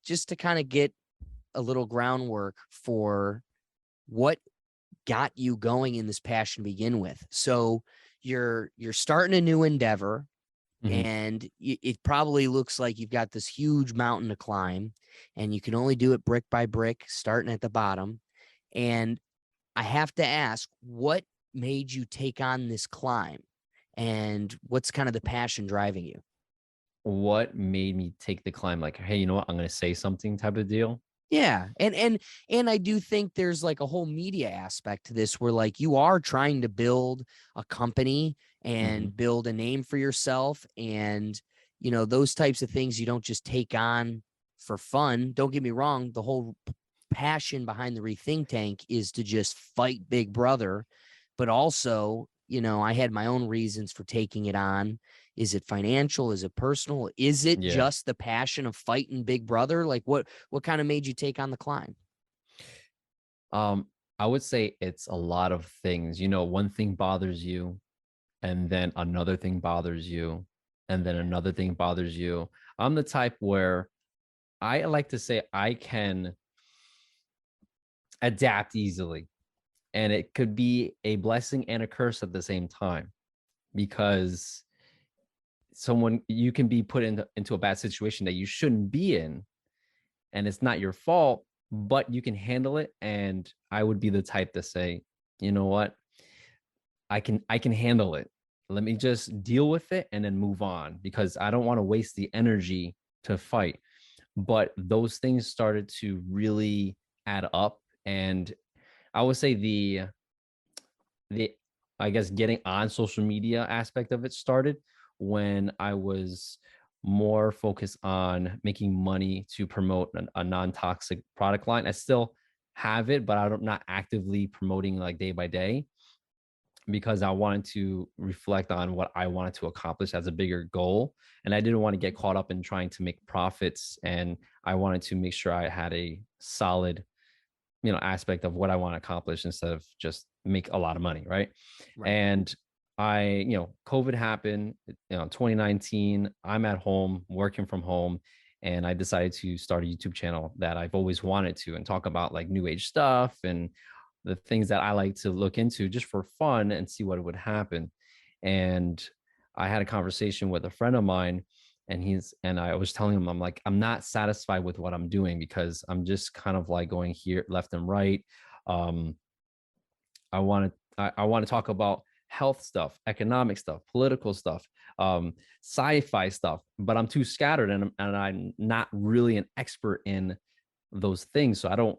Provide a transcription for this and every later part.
just to kind of get a little groundwork for what got you going in this passion to begin with. So you're starting a new endeavor, and it probably looks like you've got this huge mountain to climb, and you can only do it brick by brick, starting at the bottom. And I have to ask, what made you take on this climb, and what's kind of the passion driving you? What made me take the climb? Like, hey, you know what? I'm going to say something type of deal. Yeah. And I do think there's like a whole media aspect to this where like you are trying to build a company and build a name for yourself. And, you know, those types of things you don't just take on for fun. Don't get me wrong. The whole passion behind the Rethink Tank is to just fight Big Brother. But also, you know, I had my own reasons for taking it on. Is it financial? Is it personal? Is it Yeah. just the passion of fighting Big Brother? Like what kind of made you take on the climb? I would say it's a lot of things. You know, one thing bothers you, and then another thing bothers you, and then another thing bothers you. I'm the type where I like to say I can adapt easily, and it could be a blessing and a curse at the same time, because someone you can be put into a bad situation that you shouldn't be in, and it's not your fault, but you can handle it. And I would be the type to say, you know what, I can handle it. Let me just deal with it and then move on, because I don't want to waste the energy to fight. But those things started to really add up. And I would say the I guess getting on social media aspect of it started when I was more focused on making money to promote a non-toxic product line. I still have it, but I'm not actively promoting like day by day, because I wanted to reflect on what I wanted to accomplish as a bigger goal. And I didn't want to get caught up in trying to make profits. And I wanted to make sure I had a solid, aspect of what I want to accomplish instead of just make a lot of money. Right. Right. And COVID happened, 2019, I'm at home working from home, and I decided to start a YouTube channel that I've always wanted to, and talk about like new age stuff and the things that I like to look into just for fun and see what would happen. And I had a conversation with a friend of mine, and I was telling him, I'm like, I'm not satisfied with what I'm doing, because I'm just kind of like going here left and right. Um, I want to talk about health stuff, economic stuff, political stuff, sci-fi stuff, but I'm too scattered, and I'm not really an expert in those things. So I don't,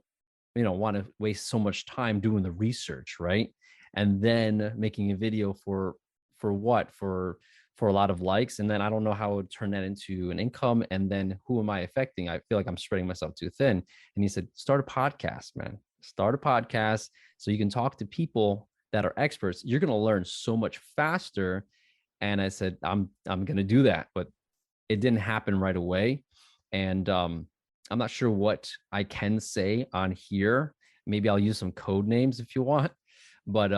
want to waste so much time doing the research, right? And then making a video for what? For a lot of likes, and then I don't know how I would turn that into an income, and then who am I affecting? I feel like I'm spreading myself too thin. And he said, start a podcast, man. Start a podcast so you can talk to people that are experts. You're going to learn so much faster. And I said, I'm going to do that, but it didn't happen right away. And I'm not sure what I can say on here. Maybe I'll use some code names if you want. But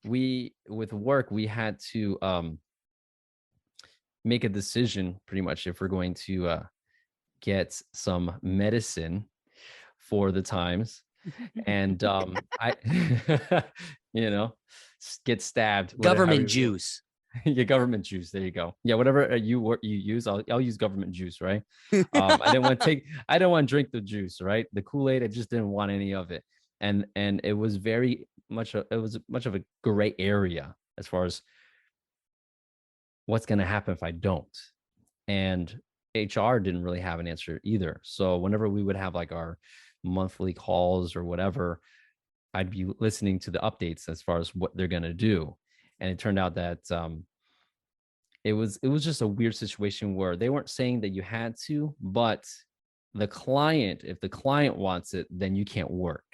we with work, we had to make a decision pretty much if we're going to get some medicine for the times. And I you know get stabbed, whatever Government you juice. your government juice, there you go. Yeah, whatever you use, I'll use government juice, right? I didn't want to drink the juice, right? The Kool-Aid, I just didn't want any of it. And it was much of a gray area as far as what's going to happen if I don't. And HR didn't really have an answer either. So whenever we would have like our monthly calls or whatever, I'd be listening to the updates as far as what they're going to do. And it turned out that it was just a weird situation where they weren't saying that you had to, but if the client wants it, then you can't work.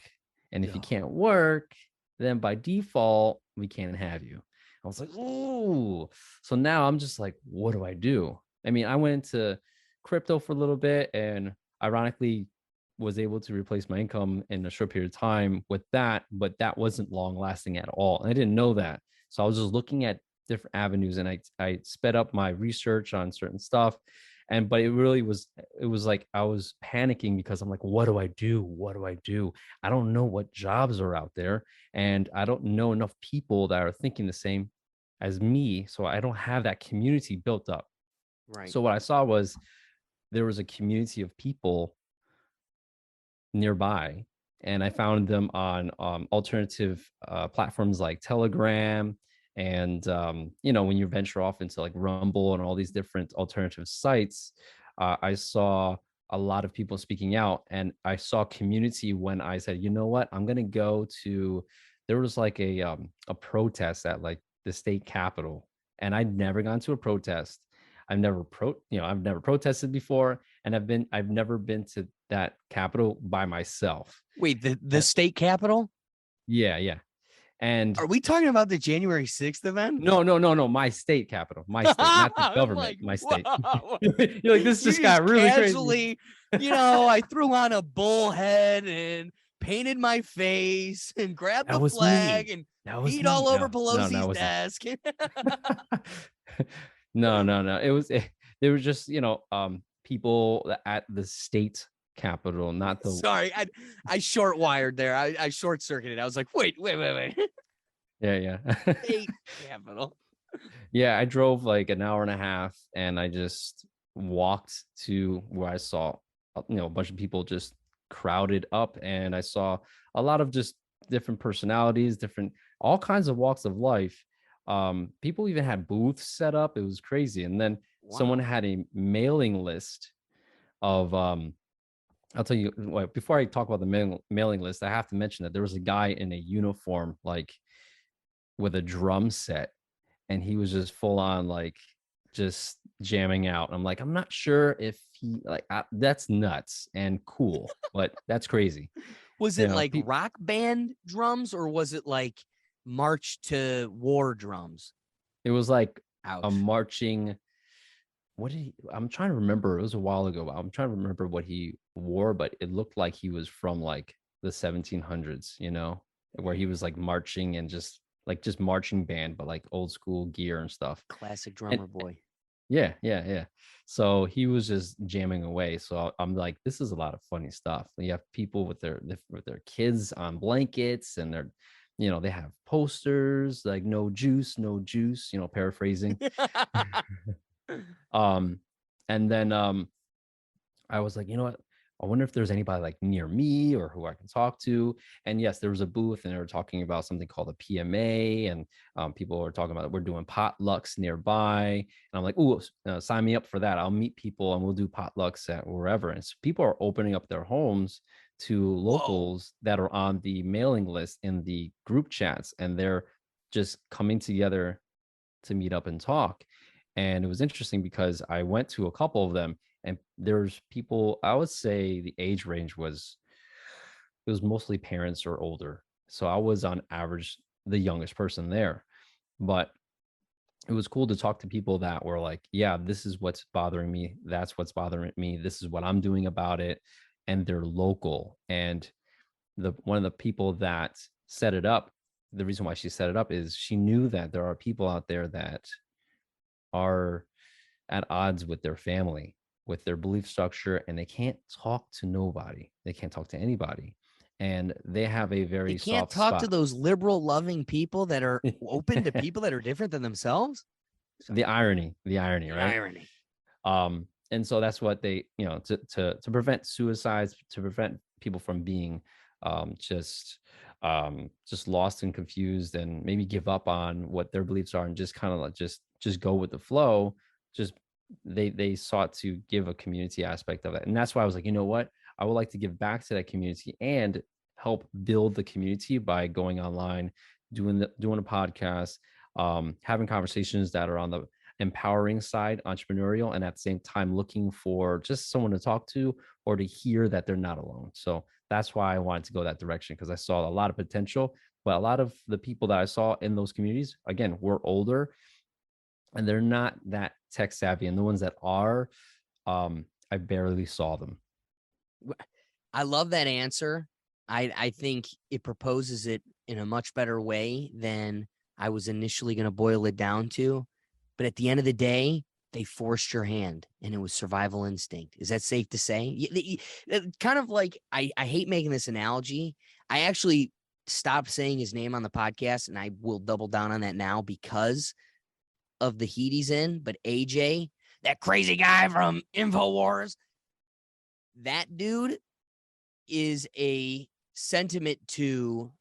And if you can't work, then by default, we can't have you. I was like, ooh. So now I'm just like, what do I do? I mean, I went into crypto for a little bit, and ironically was able to replace my income in a short period of time with that, but that wasn't long lasting at all. And I didn't know that. So I was just looking at different avenues, and I sped up my research on certain stuff. But it was like I was panicking because I'm like, what do I do? What do I do? I don't know what jobs are out there, and I don't know enough people that are thinking the same as me, so I don't have that community built up. Right. So what I saw was there was a community of people nearby, and I found them on alternative platforms like Telegram. And when you venture off into like Rumble and all these different alternative sites, I saw a lot of people speaking out, and I saw community when I said, you know what, I'm gonna go to. There was like a protest at like the state capitol, and I'd never gone to a protest. I've never protested before, and I've never been to that capital by myself. Wait, the And state capitol? yeah, yeah. And Are we talking about the January 6th event? no, my state capital, my state, not the I'm government, like, my state. wow. You're like, this You just just got really crazy. casually, I threw on a bullhead and painted my face and grabbed That the was flag me. and That was peed me. all over No, that Pelosi's wasn't. desk. No. There was just, people at the state capitol, not the. Sorry, I short wired there. I short circuited. I was like, wait. Yeah, yeah. State capital. Yeah, I drove like an hour and a half, and I just walked to where I saw, a bunch of people just crowded up, and I saw a lot of just different personalities, different, all kinds of walks of life. People even had booths set up. It was crazy. And then someone Wow. had a mailing list of, I'll tell you what, before I talk about the mailing list, I have to mention that there was a guy in a uniform, like with a drum set, and he was just full on like just jamming out. I'm like, I'm not sure if he like that's nuts and cool, but that's crazy. Was You it know, like rock band drums or was it like march to war drums? it was like a Ouch. marching. What did he? I'm trying to remember. It was a while ago. I'm trying to remember what he wore, but it looked like he was from like the 1700s. Where he was like marching and just marching band, but like old school gear and stuff. Classic And drummer boy. yeah, yeah, yeah. So he was just jamming away. So I'm like, this is a lot of funny stuff. You have people with their kids on blankets, and they have posters like "no juice, no juice," paraphrasing. um, and then I was like, you know what? I wonder if there's anybody like near me or who I can talk to. And yes, there was a booth, and they were talking about something called a PMA, and people were talking about we're doing potlucks nearby. And I'm like, oh, sign me up for that. I'll meet people and we'll do potlucks at wherever. And so people are opening up their homes to Whoa. locals that are on the mailing list in the group chats, and they're just coming together to meet up and talk. And it was interesting because I went to a couple of them, and there's people, I would say the age range was, it was mostly parents or older. So I was on average the youngest person there. But it was cool to talk to people that were like, yeah, this is what's bothering me. That's what's bothering me. This is what I'm doing about it. And they're local. And the one of the people that set it up, the reason why she set it up is she knew that there are people out there that are at odds with their family, with their belief structure, and they can't talk to nobody. They can't talk to anybody. And they have a They very can't soft talk to spot. those liberal loving people that are open to people that are different than themselves. The Sorry. irony, the irony, The right? irony. And so that's what they, to prevent suicides, to prevent people from being just lost and confused, and maybe give up on what their beliefs are, and just kind of like just go with the flow. Just they sought to give a community aspect of it. And that's why I was like, you know what, I would like to give back to that community and help build the community by going online, doing a podcast, having conversations that are on the empowering side, entrepreneurial, and at the same time looking for just someone to talk to or to hear that they're not alone. So that's why I wanted to go that direction, because I saw a lot of potential. But a lot of the people that I saw in those communities, again, were older, and they're not that tech savvy. And the ones that are, I barely saw them. I love that answer. I think it proposes it in a much better way than I was initially going to boil it down to. But at the end of the day, they forced your hand, and it was survival instinct. Is that safe to say? Kind of like, I hate making this analogy. I actually stopped saying his name on the podcast, and I will double down on that now because of the heat he's in. But AJ, that crazy guy from InfoWars, that dude is a sentiment to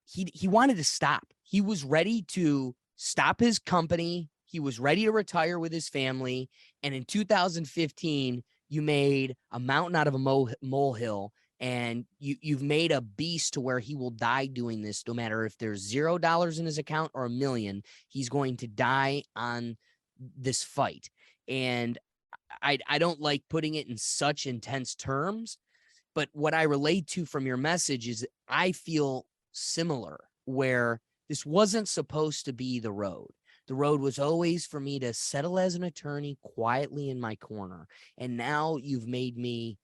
he wanted to stop. He was ready to stop his company. He was ready to retire with his family. And in 2015, you made a mountain out of a molehill, and you've made a beast to where he will die doing this. No matter if there's $0 in his account or $1 million, he's going to die on this fight. And I don't like putting it in such intense terms, but what I relate to from your message is I feel similar, where this wasn't supposed to be the road. The road was always for me to settle as an attorney quietly in my corner. And now you've made me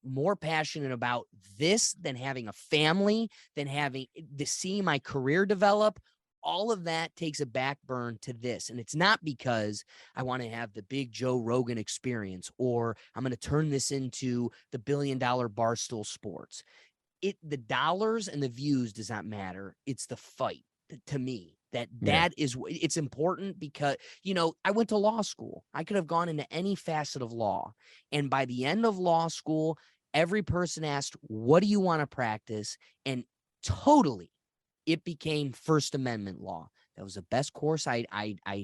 more passionate about this than having a family, than having to see my career develop. All of that takes a back burn to this. And it's not because I want to have the big Joe Rogan experience, or I'm going to turn this into the $1 billion Barstool Sports. The dollars and the views does not matter. It's the fight to me. That is, it's important because, I went to law school. I could have gone into any facet of law. And by the end of law school, every person asked, what do you want to practice? And totally, it became First Amendment law. That was the best course I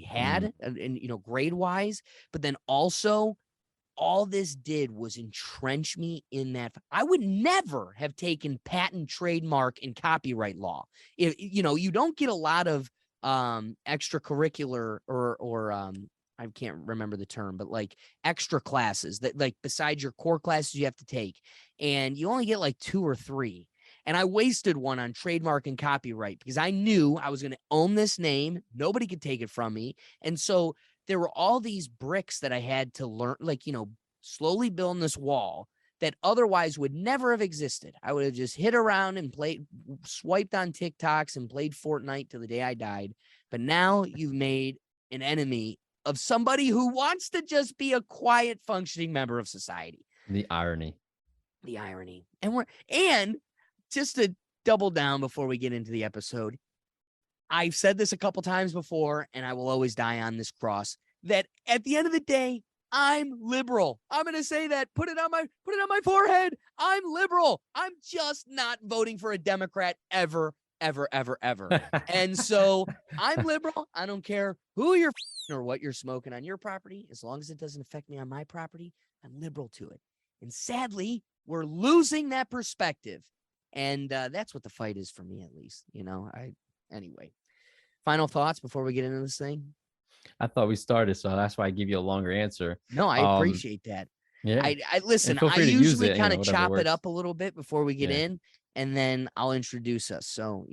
had, and grade wise. But then also, all this did was entrench me in that. I would never have taken patent, trademark, and copyright law. If you don't get a lot of extracurricular or I can't remember the term, but like extra classes that, like, besides your core classes you have to take, and you only get like 2 or 3. And I wasted one on trademark and copyright because I knew I was going to own this name. Nobody could take it from me. And so there were all these bricks that I had to learn, like, slowly building this wall that otherwise would never have existed. I would have just hit around and swiped on TikToks and played Fortnite till the day I died. But now you've made an enemy of somebody who wants to just be a quiet, functioning member of society. The irony. And just to double down before we get into the episode, I've said this a couple times before, and I will always die on this cross, that at the end of the day, I'm liberal. I'm going to say that. Put it on my forehead. I'm liberal. I'm just not voting for a Democrat ever, ever, ever, ever. And so I'm liberal. I don't care who you're or what you're smoking on your property. As long as it doesn't affect me on my property, I'm liberal to it. And sadly, we're losing that perspective. And that's what the fight is for me, at least. Anyway, final thoughts before we get into this thing? I thought we started, so that's why I give you a longer answer. No, I appreciate that. Yeah. I listen, I usually kind of chop it up a little bit before we get in, and then I'll introduce us. So,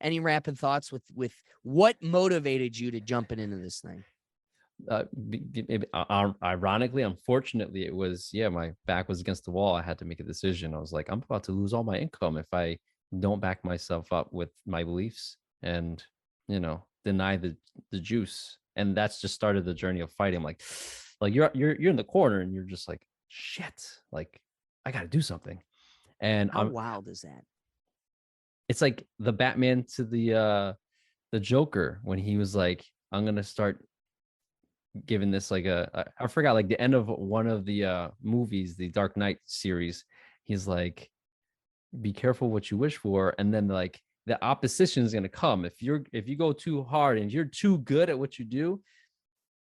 any rapid thoughts with what motivated you to jumping into this thing? Ironically, unfortunately, it was, my back was against the wall. I had to make a decision. I was like, I'm about to lose all my income if I don't back myself up with my beliefs and, deny the juice. And that's just started the journey of fighting. I'm like you're in the corner and you're just like, shit, like I got to do something. And how wild is that? It's like the Batman to the Joker when he was like, I'm going to start giving this like I forgot, like the end of one of the movies, the Dark Knight series. He's like, be careful what you wish for. And then like the opposition is going to come. If you go too hard and you're too good at what you do,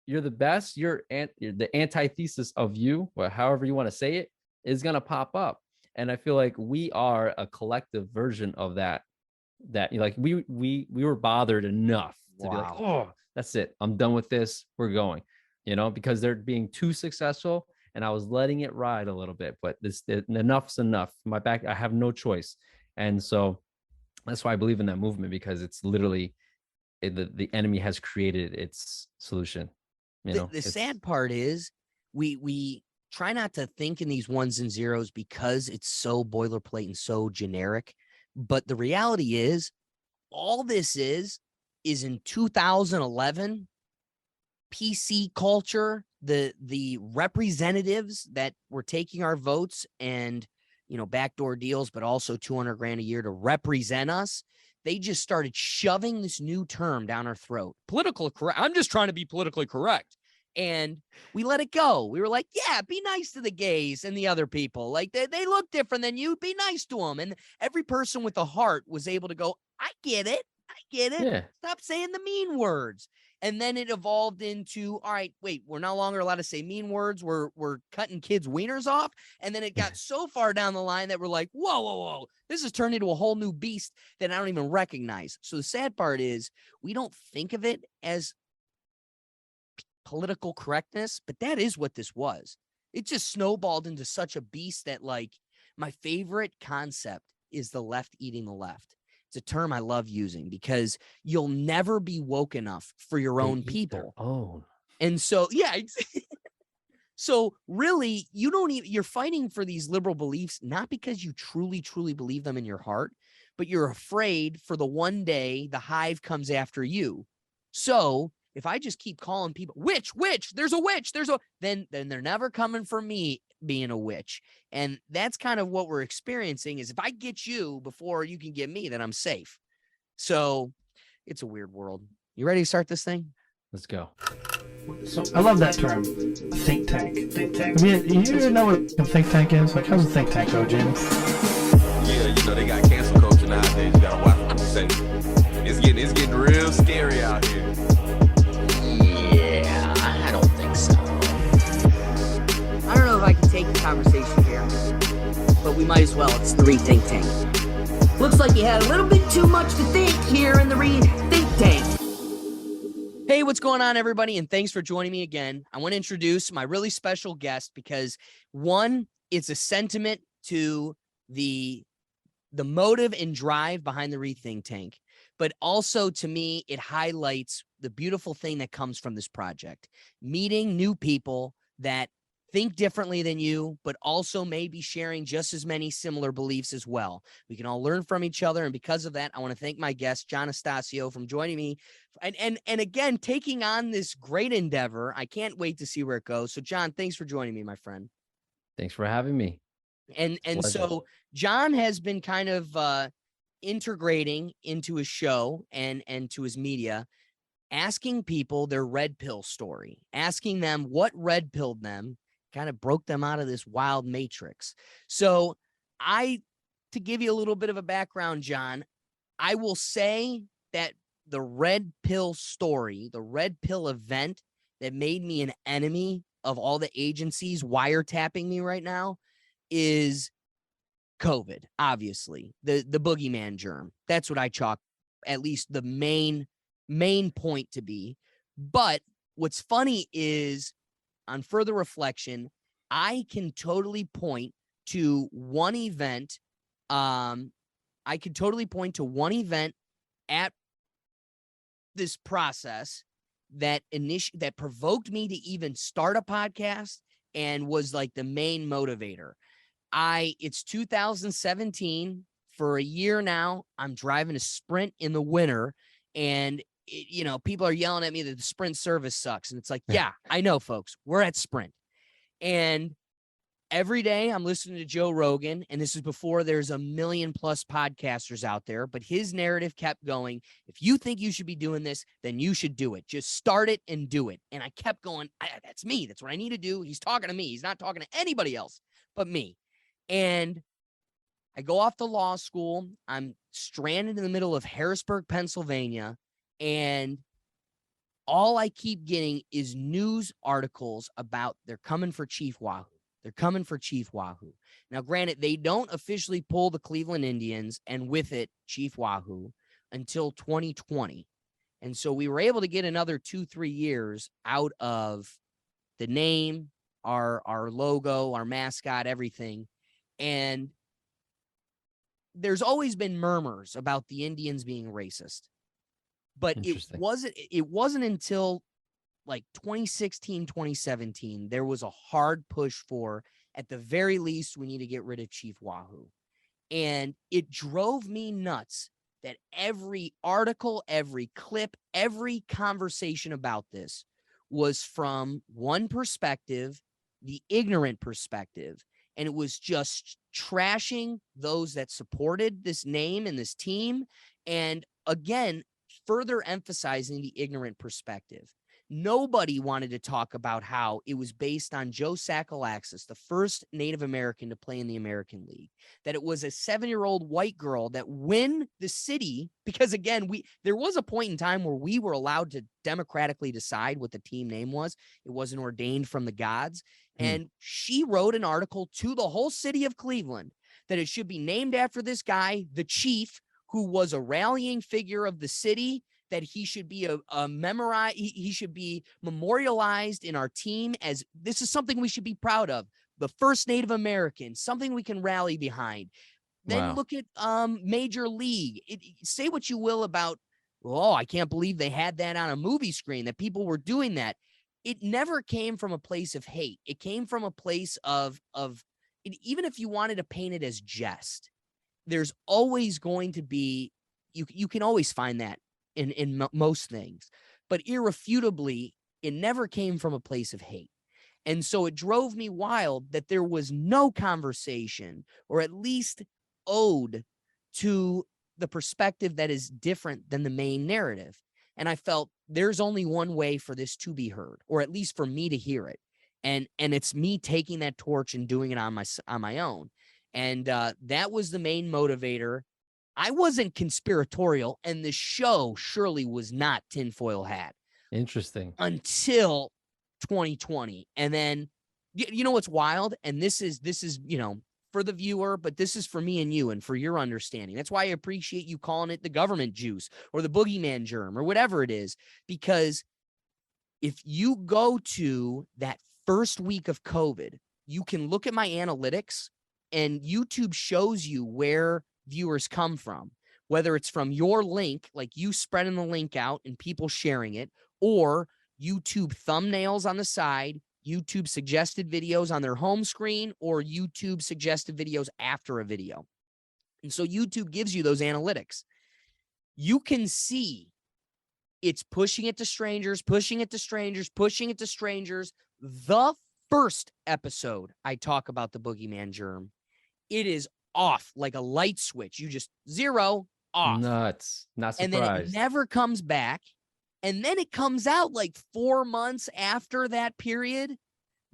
you're the best, you're the antithesis of you, or however you want to say it, is going to pop up. And I feel like we are a collective version of that like we were bothered enough to be like, oh, that's it, I'm done with this, we're going, because they're being too successful, and I was letting it ride a little bit, but enough's enough. My back, I have no choice. And so that's why I believe in that movement, because it's literally the enemy has created its solution. The sad part is we try not to think in these ones and zeros because it's so boilerplate and so generic. But the reality is, all this is in 2011, PC culture, the representatives that were taking our votes and, backdoor deals, but also 200 grand a year to represent us, they just started shoving this new term down our throat. Political correct. I'm just trying to be politically correct. And we let it go. We were like, yeah, be nice to the gays and the other people. Like they look different than you. Be nice to them. And every person with a heart was able to go, I get it. I get it. Yeah. Stop saying the mean words. And then it evolved into, all right, wait, we're no longer allowed to say mean words. We're cutting kids' wieners off. And then it got so far down the line that we're like, whoa. This has turned into a whole new beast that I don't even recognize. So the sad part is we don't think of it as political correctness, but that is what this was. It just snowballed into such a beast that, like, my favorite concept is the left eating the left. It's a term I love using because you'll never be woke enough for your own people. And so, yeah. So really, you're fighting for these liberal beliefs, not because you truly, truly believe them in your heart, but you're afraid for the one day the hive comes after you. So if I just keep calling people witch, there's a witch, then they're never coming for me being a witch. And that's kind of what we're experiencing is if I get you before you can get me, then I'm safe. So it's a weird world. You ready to start this thing? Let's go. So I love that term, think tank. Think tank. I mean, you know what a think tank is? Like, how's a think tank go, James? Yeah, they got cancel culture nowadays. You gotta watch what you say. It's getting real scary out here. Yeah, I don't think so. I don't know if I can take the conversation here, but we might as well. It's the Rethink Tank. Looks like you had a little bit too much to think here in the Rethink Tank. Hey, what's going on, everybody? And thanks for joining me again. I want to introduce my really special guest because, one, it's a sentiment to the motive and drive behind the Rethink Tank. But also, to me, it highlights the beautiful thing that comes from this project. Meeting new people that think differently than you, but also maybe sharing just as many similar beliefs as well. We can all learn from each other. And because of that, I want to thank my guest, Jon Astacio, from joining me. And again, taking on this great endeavor. I can't wait to see where it goes. So, Jon, thanks for joining me, my friend. Thanks for having me. And so Jon has been kind of integrating into his show and to his media, asking people their red pill story, asking them what red pilled them, kind of broke them out of this wild matrix. So to give you a little bit of a background, Jon, I will say that the red pill story, the red pill event that made me an enemy of all the agencies wiretapping me right now is COVID, obviously, the boogeyman germ. That's what I chalk at least the main point to be. But what's funny is, on further reflection, I can totally point to one event. I could totally point to one event at this process that provoked me to even start a podcast and was like the main motivator. It's 2017. For a year now, I'm driving a Sprint in the winter, and people are yelling at me that the Sprint service sucks. And it's like, yeah, I know, folks, we're at Sprint. And every day I'm listening to Joe Rogan, and this is before there's 1 million+ podcasters out there, but his narrative kept going. If you think you should be doing this, then you should do it. Just start it and do it. And I kept going, that's me. That's what I need to do. He's talking to me. He's not talking to anybody else but me. And I go off to law school. I'm stranded in the middle of Harrisburg, Pennsylvania, and all I keep getting is news articles about they're coming for Chief Wahoo. They're coming for Chief Wahoo. Now, granted, they don't officially pull the Cleveland Indians and with it Chief Wahoo until 2020. And so we were able to get another 2-3 years out of the name, our logo, our mascot, everything. And there's always been murmurs about the Indians being racist. But it wasn't until like 2016, 2017, there was a hard push for, at the very least, we need to get rid of Chief Wahoo. And it drove me nuts that every article, every clip, every conversation about this was from one perspective, the ignorant perspective. And it was just trashing those that supported this name and this team. And again, further emphasizing the ignorant perspective. Nobody wanted to talk about how it was based on Joe Sacalaxis, the first Native American to play in the American League, that it was a 7-year-old white girl that when the city, because again, there was a point in time where we were allowed to democratically decide what the team name was. It wasn't ordained from the gods. And she wrote an article to the whole city of Cleveland that it should be named after this guy, the chief, who was a rallying figure of the city, that he should be he should be memorialized in our team as this is something we should be proud of. The first Native American, something we can rally behind. Then look at Major League. Say what you will about, oh, I can't believe they had that on a movie screen, that people were doing that. It never came from a place of hate. It came from a place of even if you wanted to paint it as jest, there's always going to be, you can always find that in most things, but irrefutably, it never came from a place of hate. And so it drove me wild that there was no conversation, or at least ode to the perspective that is different than the main narrative. And I felt there's only one way for this to be heard, or at least for me to hear it. And it's me taking that torch and doing it on my own. And that was the main motivator. I wasn't conspiratorial, and the show surely was not tinfoil hat. Interesting. Until 2020. And then, you know what's wild? And this is, for the viewer, but this is for me and you and for your understanding. That's why I appreciate you calling it the government juice or the boogeyman germ or whatever it is, because if you go to that first week of COVID, you can look at my analytics, and YouTube shows you where viewers come from, whether it's from your link, like you spreading the link out and people sharing it, or YouTube thumbnails on the side, YouTube suggested videos on their home screen, or YouTube suggested videos after a video. And so YouTube gives you those analytics. You can see it's pushing it to strangers, pushing it to strangers, pushing it to strangers. The first episode I talk about the boogeyman germ, it is off like a light switch. You just zero off. Nuts. Not surprised. And then it never comes back. And then it comes out like 4 months after that period.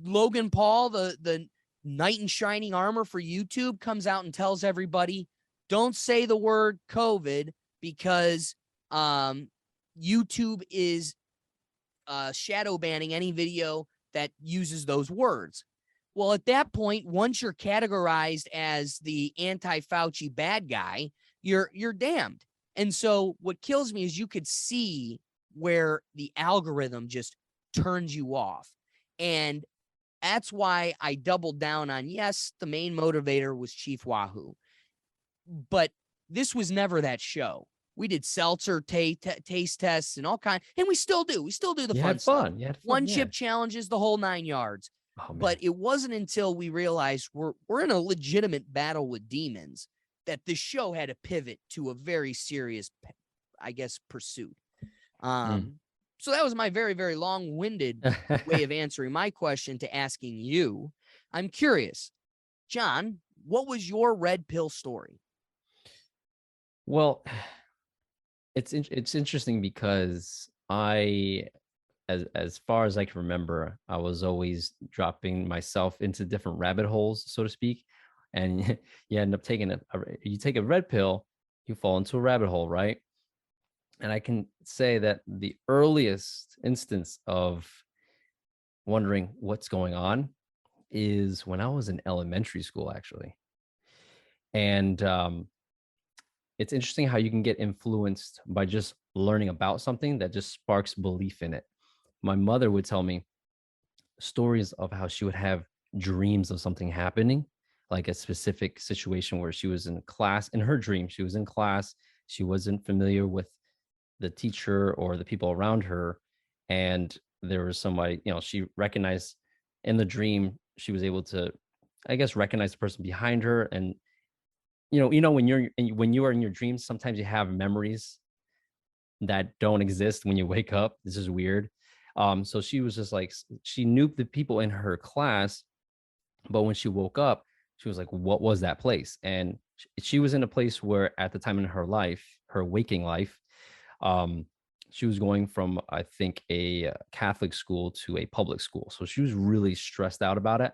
Logan Paul, the knight in shining armor for YouTube, comes out and tells everybody, don't say the word COVID because YouTube is shadow banning any video that uses those words. Well, at that point, once you're categorized as the anti-Fauci bad guy, you're damned. And so what kills me is you could see where the algorithm just turns you off. And that's why I doubled down on, yes, the main motivator was Chief Wahoo. But this was never that show. We did seltzer taste tests and all kinds, and we still do. We still do the fun stuff. You had fun. One chip challenges, the whole 9 yards. Oh, but it wasn't until we realized we're in a legitimate battle with demons that the show had to pivot to a very serious, I guess, pursuit. So that was my very, very long-winded way of answering my question to asking you. I'm curious, John, what was your red pill story? Well, it's interesting because as far as I can remember, I was always dropping myself into different rabbit holes, so to speak. And you end up taking you take a red pill, you fall into a rabbit hole, right? And I can say that the earliest instance of wondering what's going on is when I was in elementary school, actually. And it's interesting how you can get influenced by just learning about something that just sparks belief in it. My mother would tell me stories of how she would have dreams of something happening, like a specific situation where she was in class. In her dream, she was in class. She wasn't familiar with the teacher or the people around her. And there was somebody, she recognized in the dream, she was able to, I guess, recognize the person behind her. And, when you are in your dreams, sometimes you have memories that don't exist when you wake up. This is weird. So she was just like, she knew the people in her class, but when she woke up, she was like, what was that place? And she was in a place where at the time in her life, her waking life, um, she was going from, I think, a Catholic school to a public school. So she was really stressed out about it.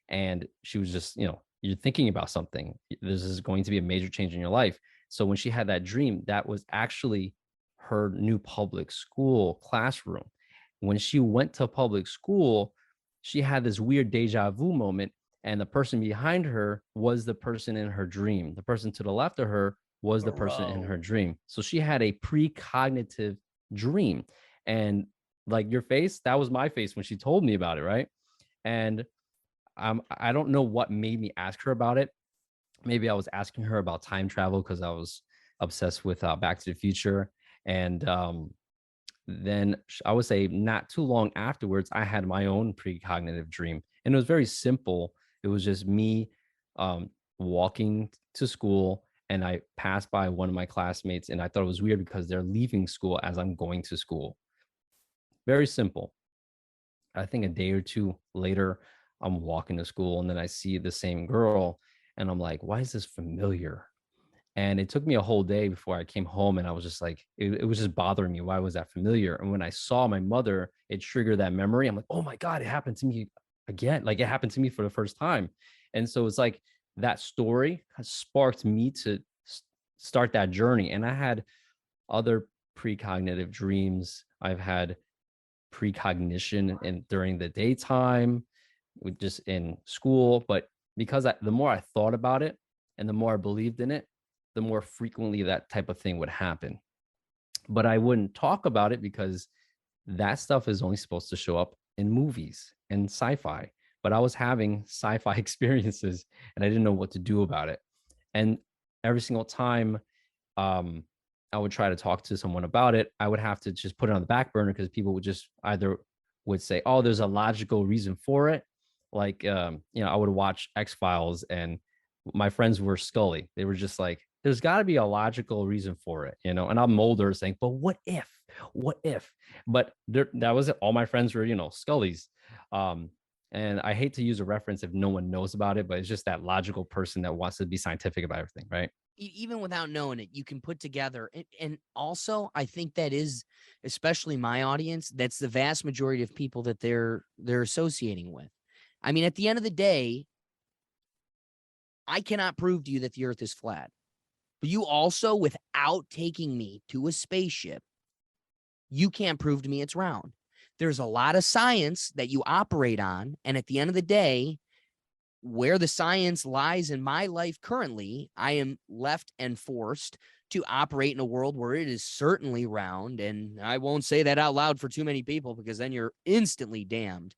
And she was just, you're thinking about something. This is going to be a major change in your life. So when she had that dream, that was actually her new public school classroom. When she went to public school, she had this weird deja vu moment. And the person behind her was the person in her dream. The person to the left of her was the person in her dream. So she had a precognitive dream. And like your face, that was my face when she told me about it, right? And I don't know what made me ask her about it. Maybe I was asking her about time travel because I was obsessed with Back to the Future. And then I would say not too long afterwards, I had my own precognitive dream. And it was very simple. It was just me walking to school, and I passed by one of my classmates, and I thought it was weird because they're leaving school as I'm going to school. Very simple. I think a day or two later, I'm walking to school, and then I see the same girl, and I'm like, why is this familiar? And it took me a whole day before I came home, and I was just like, it was just bothering me. Why was that familiar? And when I saw my mother, it triggered that memory. I'm like, oh my God, it happened to me again. Like it happened to me for the first time. And so it's like that story has sparked me to start that journey. And I had other precognitive dreams. I've had precognition and during the daytime, just in school. But because the more I thought about it and the more I believed in it, the more frequently that type of thing would happen. But I wouldn't talk about it because that stuff is only supposed to show up in movies and sci-fi. But I was having sci-fi experiences and I didn't know what to do about it. And every single time I would try to talk to someone about it, I would have to just put it on the back burner because people would just either would say, oh, there's a logical reason for it. Like, I would watch X-Files and my friends were Scully. They were just like, there's got to be a logical reason for it, and I'm Mulder saying, but what if, but that was it. All my friends were, Scullys. And I hate to use a reference if no one knows about it, but it's just that logical person that wants to be scientific about everything, right? Even without knowing it, you can put together. And also, I think that is, especially my audience, that's the vast majority of people that they're associating with. I mean, at the end of the day, I cannot prove to you that the earth is flat. But you also, without taking me to a spaceship, you can't prove to me it's round. There's a lot of science that you operate on. And at the end of the day, where the science lies in my life currently, I am left and forced to operate in a world where it is certainly round. And I won't say that out loud for too many people because then you're instantly damned.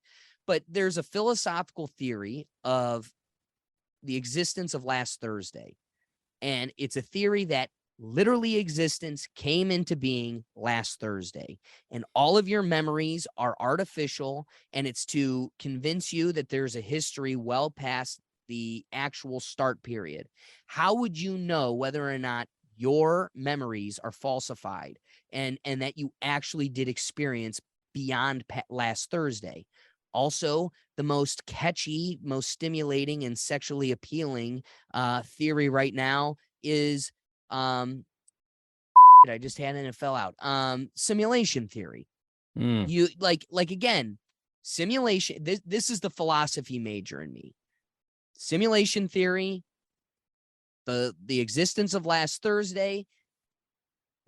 But there's a philosophical theory of the existence of last Thursday. And it's a theory that literally existence came into being last Thursday. And all of your memories are artificial. And it's to convince you that there's a history well past the actual start period. How would you know whether or not your memories are falsified and that you actually did experience beyond last Thursday? Also, the most catchy, most stimulating, and sexually appealing theory right now is I just had it and it fell out. Simulation theory. You like again, simulation. This is the philosophy major in me. Simulation theory, the existence of last Thursday,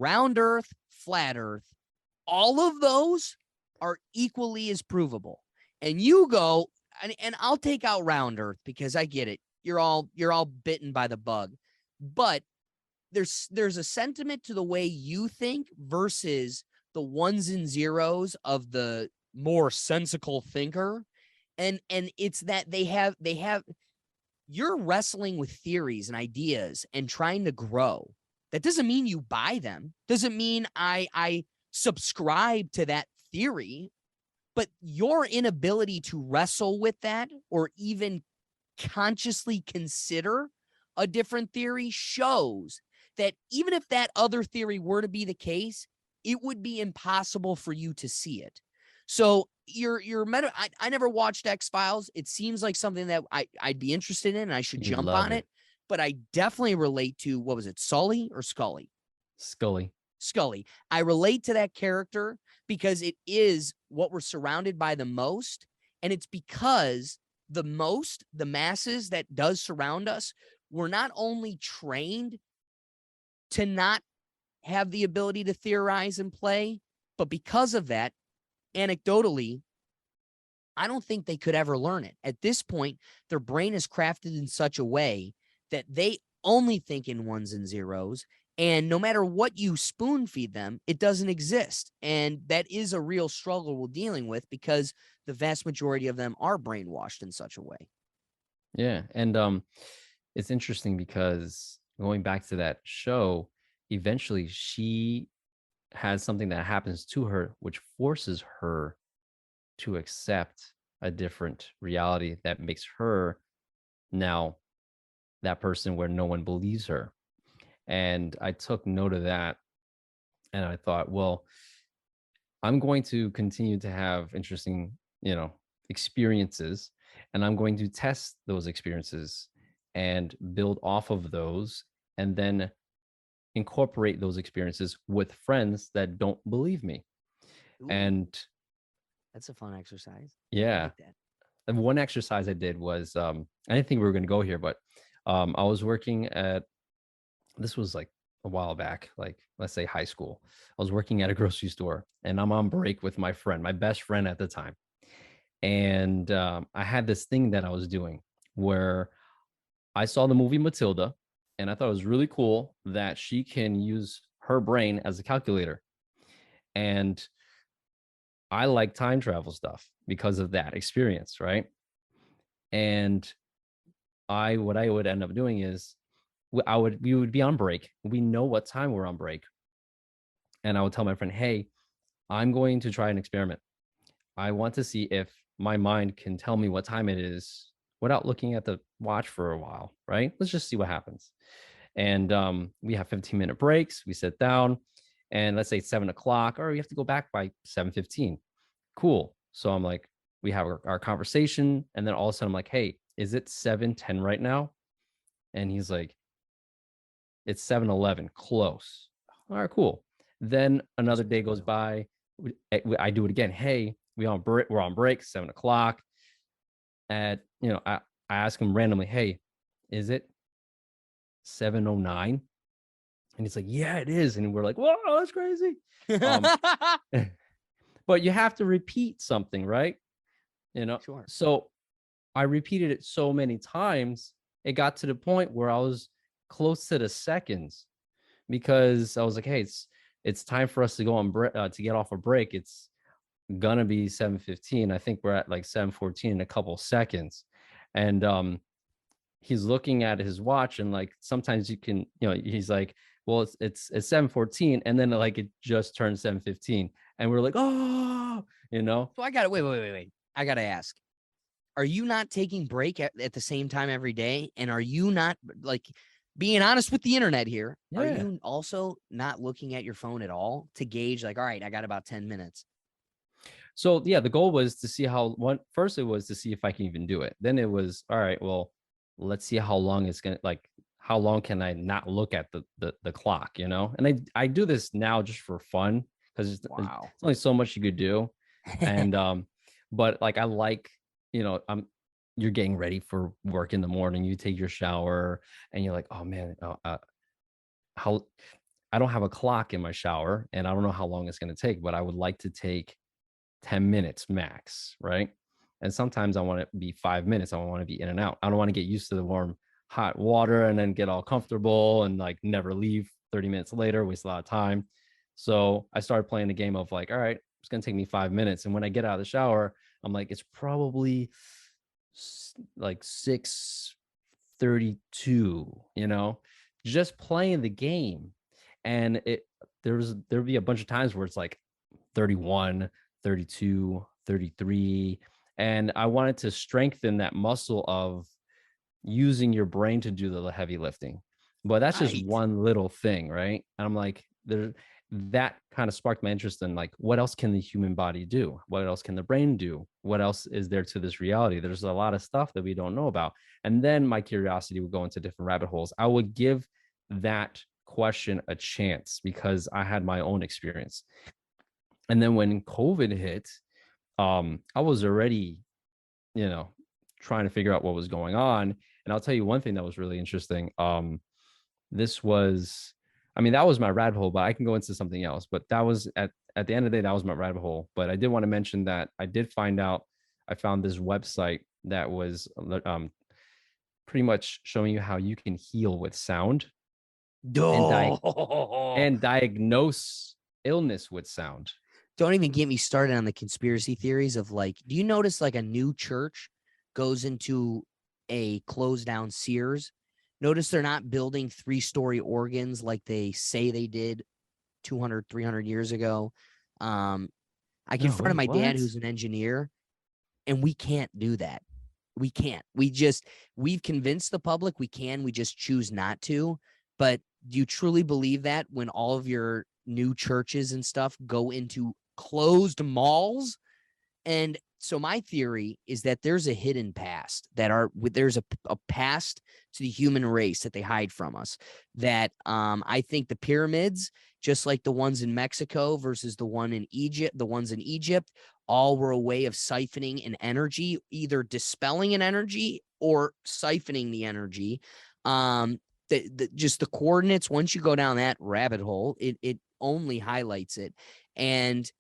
round Earth, flat Earth, all of those are equally as provable. And you go, and I'll take out round Earth because I get it. You're all bitten by the bug. But there's a sentiment to the way you think versus the ones and zeros of the more sensical thinker. And it's that they have you're wrestling with theories and ideas and trying to grow. That doesn't mean you buy them. Doesn't mean I subscribe to that theory. But your inability to wrestle with that or even consciously consider a different theory shows that even if that other theory were to be the case, it would be impossible for you to see it. So I never watched X-Files. It seems like something that I'd be interested in and I should You'd jump love on it. it. But I definitely relate to, what was it, Sully or Scully? Scully. Scully. I relate to that character because it is what we're surrounded by the most. And it's because the masses that does surround us, we're not only trained to not have the ability to theorize and play, but because of that, anecdotally, I don't think they could ever learn it. At this point, their brain is crafted in such a way that they only think in ones and zeros. And no matter what you spoon feed them, it doesn't exist. And that is a real struggle we're dealing with because the vast majority of them are brainwashed in such a way. Yeah. And it's interesting because going back to that show, eventually she has something that happens to her, which forces her to accept a different reality that makes her now that person where no one believes her. And I took note of that. And I thought, well, I'm going to continue to have interesting, experiences, and I'm going to test those experiences and build off of those, and then incorporate those experiences with friends that don't believe me. Ooh, And that's a fun exercise. I yeah, like that. and one exercise I did was I didn't think we were going to go here, but I was working at, this was like a while back, like let's say high school. I was working at a grocery store and I'm on break with my friend, my best friend at the time. And I had this thing that I was doing where I saw the movie Matilda and I thought it was really cool that she can use her brain as a calculator. And I like time travel stuff because of that experience, right? And what I would end up doing is we would be on break. We know what time we're on break. And I would tell my friend, hey, I'm going to try an experiment. I want to see if my mind can tell me what time it is without looking at the watch for a while, right? Let's just see what happens. And we have 15-minute breaks. We sit down and let's say it's 7 o'clock, or we have to go back by 7:15. Cool. So I'm like, we have our conversation. And then all of a sudden I'm like, hey, is it 7:10 right now? And he's like, it's 7:11, close. All right, cool. Then another day goes by. I do it again. Hey, we're on break, 7 o'clock. At I ask him randomly, hey, is it 7:09? And he's like, yeah, it is. And we're like, whoa, that's crazy. But you have to repeat something, right? Sure. So I repeated it so many times, it got to the point where I was close to the seconds, because I was like, hey, it's time for us to go on to get off a break. It's gonna be 7:15. I think we're at like 7:14 in a couple seconds. And he's looking at his watch, and like sometimes you can, he's like, well, it's 7:14, and then like it just turned 7:15, and we're like, oh, So I got to wait. I got to ask, are you not taking break at the same time every day? And are you not, like, being honest with the internet here, are Yeah. you also not looking at your phone at all to gauge, like, all right, I got about 10 minutes? So yeah, the goal was to see first it was to see if I can even do it. Then it was, all right, well, let's see how long it's gonna, like, how long can I not look at the clock, And I do this now just for fun, because there's only so much you could do. And but like I like, you're getting ready for work in the morning, you take your shower and you're like, oh man, how I don't have a clock in my shower and I don't know how long it's going to take, but I would like to take 10 minutes max, right? And sometimes I want to be 5 minutes. I want to be in and out. I don't want to get used to the warm, hot water and then get all comfortable and like never leave 30 minutes later, waste a lot of time. So I started playing the game of like, all right, it's going to take me 5 minutes. And when I get out of the shower, I'm like, it's probably like 6:32, just playing the game. And there'll be a bunch of times where it's like 31, 32, 33. And I wanted to strengthen that muscle of using your brain to do the heavy lifting. But that's just one little thing, right? And I'm like, that kind of sparked my interest in like, what else can the human body do? What else can the brain do? What else is there to this reality? There's a lot of stuff that we don't know about. And then my curiosity would go into different rabbit holes. I would give that question a chance because I had my own experience. And then when COVID hit, I was already, trying to figure out what was going on. And I'll tell you one thing that was really interesting. This was, that was my rabbit hole, but I can go into something else. But that was at the end of the day, that was my rabbit hole. But I did want to mention that I found this website that was pretty much showing you how you can heal with sound and diagnose illness with sound. Don't even get me started on the conspiracy theories of like, do you notice like a new church goes into a closed down Sears? Notice they're not building 3-story organs like they say they did 200, 300 years ago. I confronted my dad, who's an engineer, and we can't do that. We can't. We've convinced the public we can. We just choose not to. But do you truly believe that when all of your new churches and stuff go into closed malls? And so my theory is that there's a hidden past, there's a past to the human race that they hide from us. That I think the pyramids, just like the ones in Mexico versus the ones in Egypt, all were a way of siphoning an energy, either dispelling an energy or siphoning the energy. Just the coordinates, once you go down that rabbit hole, it only highlights it. And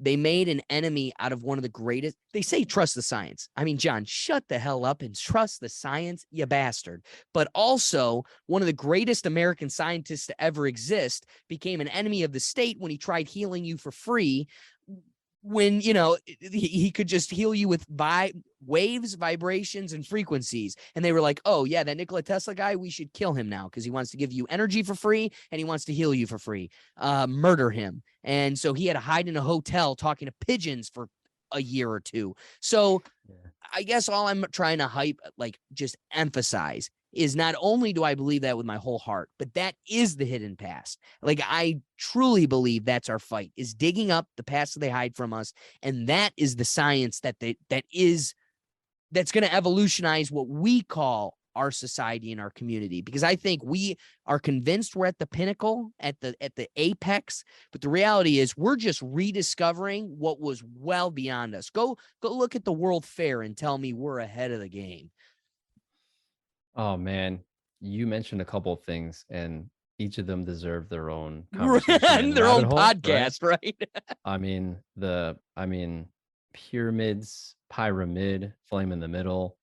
they made an enemy out of one of the greatest. They say trust the science. I mean, John, shut the hell up and trust the science, you bastard. But also, one of the greatest American scientists to ever exist became an enemy of the state when he tried healing you for free, when, he could just heal you with waves, vibrations, and frequencies. And they were like, oh, yeah, that Nikola Tesla guy, we should kill him now because he wants to give you energy for free and he wants to heal you for free. Murder him. And so he had to hide in a hotel talking to pigeons for a year or two. So I guess all I'm trying to just emphasize is not only do I believe that with my whole heart, but that is the hidden past. Like, I truly believe that's our fight, is digging up the past that they hide from us. And that is the science that's going to evolutionize what we call our society and our community. Because I think we are convinced we're at the pinnacle, at the apex, but the reality is we're just rediscovering what was well beyond us. Go look at the World Fair and tell me we're ahead of the game. Oh man, you mentioned a couple of things, and each of them deserve their own conversation and their own hole, podcast, right? Pyramids, pyramid, flame in the middle.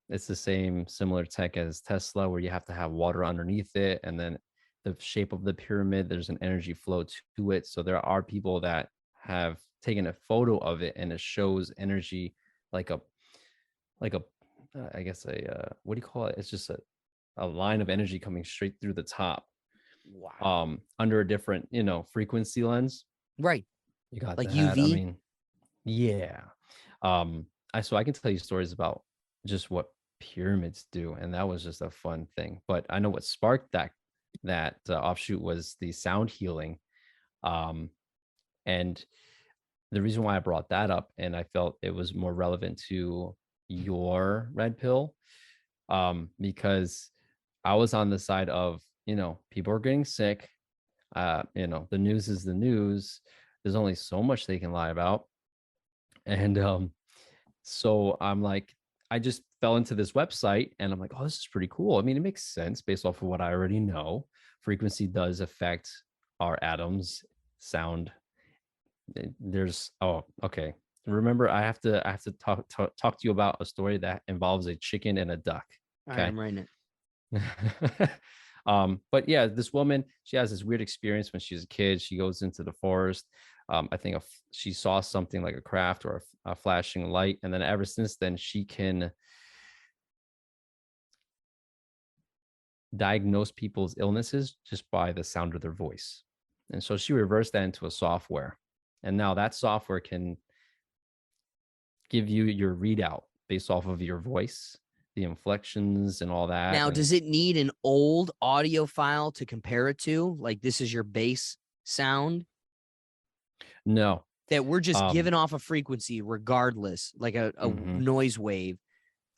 It's the similar tech as Tesla, where you have to have water underneath it, and then the shape of the pyramid, there's an energy flow to it. So there are people that have taken a photo of it, and it shows energy like a I guess what do you call it? It's just a line of energy coming straight through the top. Wow. Under a different, frequency lens. Right. You got like that. UV. Yeah. So I can tell you stories about just what pyramids do, and that was just a fun thing. But I know what sparked that offshoot was the sound healing. And the reason why I brought that up, and I felt it was more relevant to your red pill, because I was on the side of, people are getting sick. The news is the news. There's only so much they can lie about. And so I'm like, I just fell into this website and I'm like, oh, this is pretty cool. I mean, it makes sense based off of what I already know. Frequency does affect our atoms, sound. Okay. Remember, I have to talk to you about a story that involves a chicken and a duck. Okay, I'm writing it. But yeah, this woman, she has this weird experience when she's a kid. She goes into the forest. I think she saw something like a craft or a flashing light, and then ever since then, she can diagnose people's illnesses just by the sound of their voice. And so she reversed that into a software, and now that software can give you your readout based off of your voice, the inflections and all that. Now, and does it need an old audio file to compare it to? Like this is your bass sound no. that we're just Um, giving off a frequency regardless, like a mhm, noise wave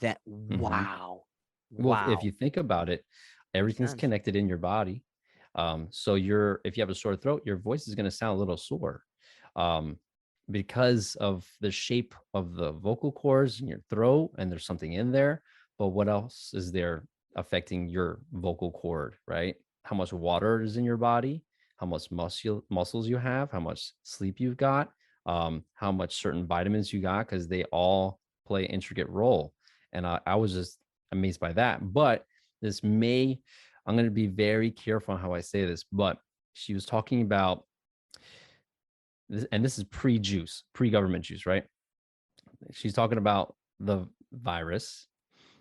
that mhm. wow. Well, if Wow. you think about it, everything's Sense. connected in your body. So if you have a sore throat, your voice is going to sound a little sore, um, because of the shape of the vocal cords in your throat, and there's something in there. But what else is there affecting your vocal cord, right? How much water is in your body, how much muscles you have, how much sleep you've got, how much certain vitamins you got, because they all play an intricate role. And I was just amazed by that. But this may, I'm going to be very careful on how I say this, but she was talking about this, and this is pre-juice, pre-government juice, right? She's talking about the virus.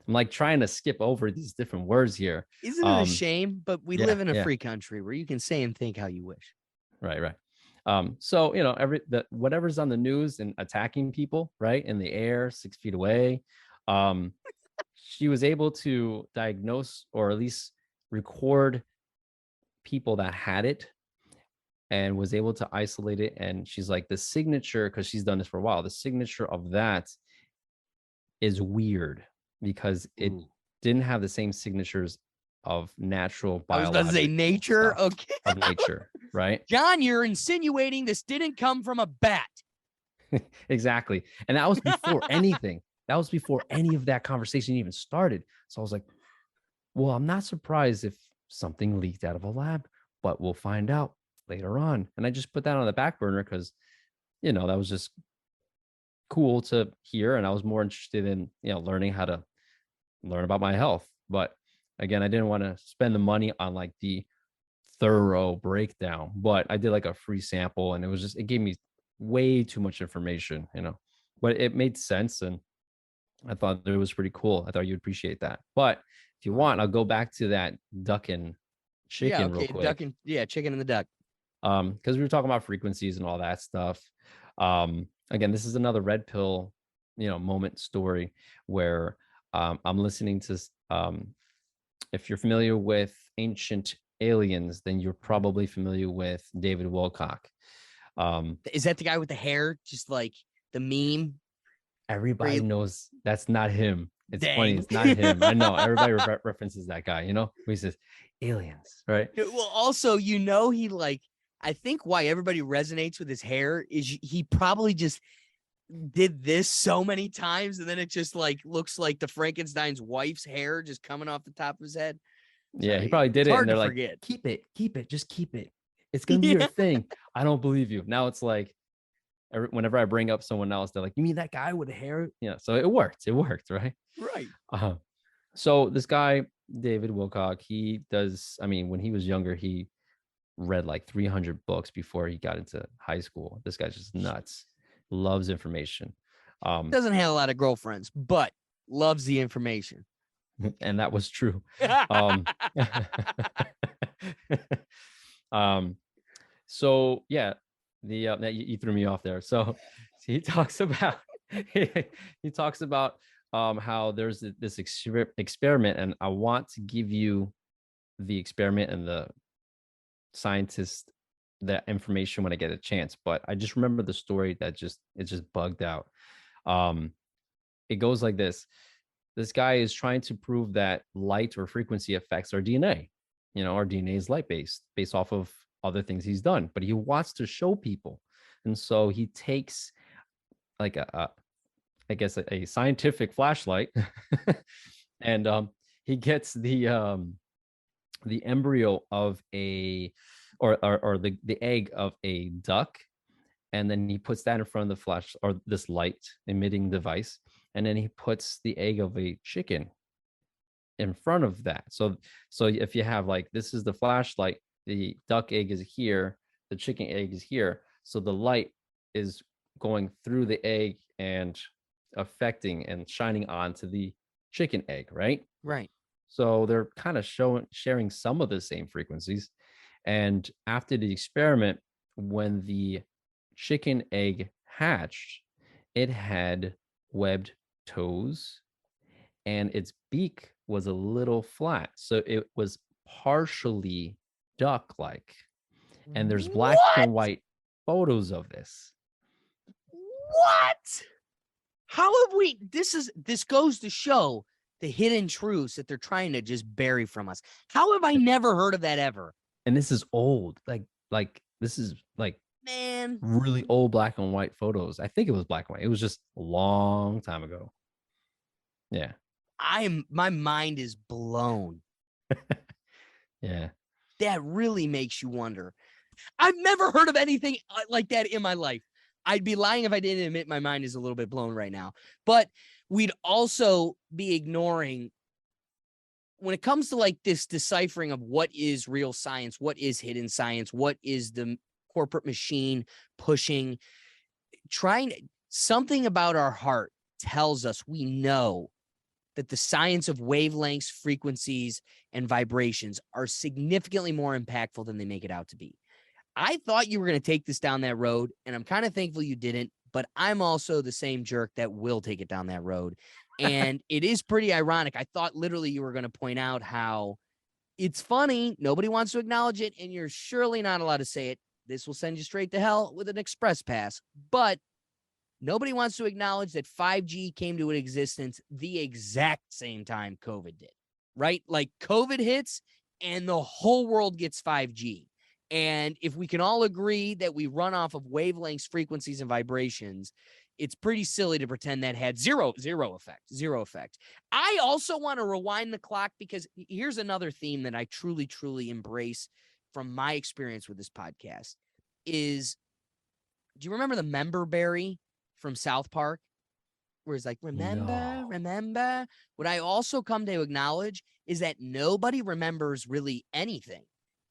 I'm like trying to skip over these different words here. Isn't it a shame? But we Yeah, live in a yeah. free country where you can say and think how you wish. Right. So whatever's on the news and attacking people, right, in the air, 6 feet away, um, she was able to diagnose or at least record people that had it and was able to isolate it. And she's like, the signature, because she's done this for a while, the signature of that is weird because it didn't have the same signatures of natural I was about to say biological nature. stuff Okay. of nature, right? John, you're insinuating this didn't come from a bat. Exactly. And that was before anything. That was before any of that conversation even started. So I was like, well, I'm not surprised if something leaked out of a lab, but we'll find out later on. And I just put that on the back burner because, that was just cool to hear. And I was more interested in, learning how to learn about my health. But again, I didn't want to spend the money on like the thorough breakdown, but I did like a free sample, and it gave me way too much information, but it made sense. And I thought it was pretty cool. I thought you'd appreciate that. But if you want, I'll go back to that duck and chicken real quick. Duck and chicken and the duck. Because we were talking about frequencies and all that stuff. Again, this is another red pill, moment story where I'm listening to. If you're familiar with Ancient Aliens, then you're probably familiar with David Wilcock. Is that the guy with the hair, just like the meme? Everybody knows that's not him. It's Dang. funny. It's not him. I know. Everybody references that guy, he says aliens, right? Well, also, he I think why everybody resonates with his hair is he probably just did this so many times, and then it just like looks like the Frankenstein's wife's hair just coming off the top of his head. Yeah, he probably did it, and they're like, forget. keep it, just keep it. It's gonna be your thing. I don't believe you. Now it's like, whenever I bring up someone else, they're like, you mean that guy with the hair? Yeah. So it worked, right? Right. So this guy, David Wilcock, he does, when he was younger, he read like 300 books before he got into high school. This guy's just nuts. Loves information. Doesn't have a lot of girlfriends, but loves the information. And that was true. So yeah, you threw me off there. So he talks about how there's this experiment, and I want to give you the experiment and the scientist that information when I get a chance. But I just remember the story that just bugged out. It goes like this. This guy is trying to prove that light or frequency affects our DNA. Our DNA is light based off of other things he's done, but he wants to show people. And so he takes like a scientific flashlight and he gets the embryo of the egg of a duck, and then he puts that in front of the flash or this light emitting device, and then he puts the egg of a chicken in front of that. So if you have this is the flashlight, the duck egg is here, the chicken egg is here, so the light is going through the egg and affecting and shining onto the chicken egg, right? So they're kind of sharing some of the same frequencies. And after the experiment, when the chicken egg hatched, it had webbed toes and its beak was a little flat. So it was partially duck-like. And there's black What? and white photos of this. What? How have we? This goes to show the hidden truths that they're trying to just bury from us. How have I never heard of that ever? And this is old. Like this is like Man, really old black and white photos. I think it was black and white. It was just a long time ago. Yeah. my mind is blown. Yeah. That really makes you wonder. I've never heard of anything like that in my life. I'd be lying if I didn't admit my mind is a little bit blown right now. But we'd also be ignoring, when it comes to like this deciphering of what is real science, what is hidden science, what is the corporate machine pushing, something about our heart tells us we know that the science of wavelengths, frequencies, and vibrations are significantly more impactful than they make it out to be. I thought you were going to take this down that road, and I'm kind of thankful you didn't, but I'm also the same jerk that will take it down that road. And it is pretty ironic. I thought literally you were going to point out how it's funny. Nobody wants to acknowledge it, and you're surely not allowed to say it. This will send you straight to hell with an express pass. But nobody wants to acknowledge that 5G came to an existence the exact same time COVID did, right? Like COVID hits and the whole world gets 5G. And if we can all agree that we run off of wavelengths, frequencies, and vibrations, it's pretty silly to pretend that had zero effect. I also want to rewind the clock, because here's another theme that I truly, truly embrace from my experience with this podcast is, do you remember the member berry from South Park, where it's like, remember? What I also come to acknowledge is that nobody remembers really anything.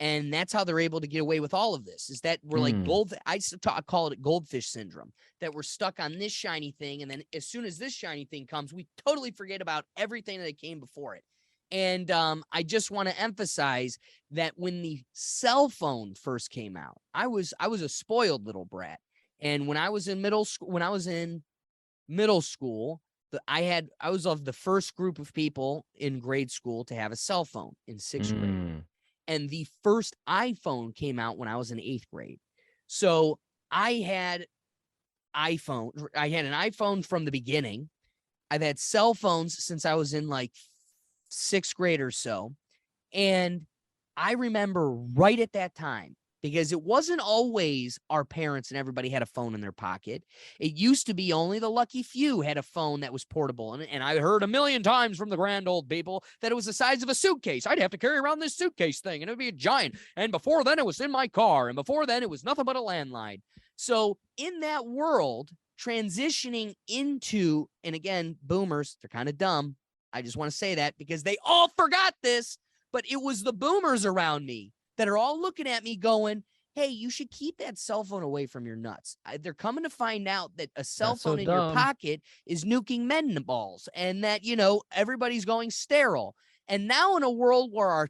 And that's how they're able to get away with all of this, is that we're like I call it goldfish syndrome, that we're stuck on this shiny thing. And then as soon as this shiny thing comes, we totally forget about everything that came before it. And I just want to emphasize that when the cell phone first came out, I was a spoiled little brat. And when I was in middle school, I was of the first group of people in grade school to have a cell phone in sixth grade. And the first iPhone came out when I was in 8th grade. So I had an iPhone from the beginning. I've had cell phones since I was in like 6th grade or so. And I remember right at that time, because it wasn't always our parents and everybody had a phone in their pocket. It used to be only the lucky few had a phone that was portable. And I heard a million times from the grand old people that it was the size of a suitcase. I'd have to carry around this suitcase thing, and it would be a giant. And before then, it was in my car. And before then, it was nothing but a landline. So in that world, transitioning into, and again, boomers, they're kind of dumb. I just want to say that because they all forgot this, but it was the boomers around me that are all looking at me going, hey, you should keep that cell phone away from your nuts. They're coming to find out that a cell phone in your pocket is nuking men balls, and that, everybody's going sterile. And now in a world where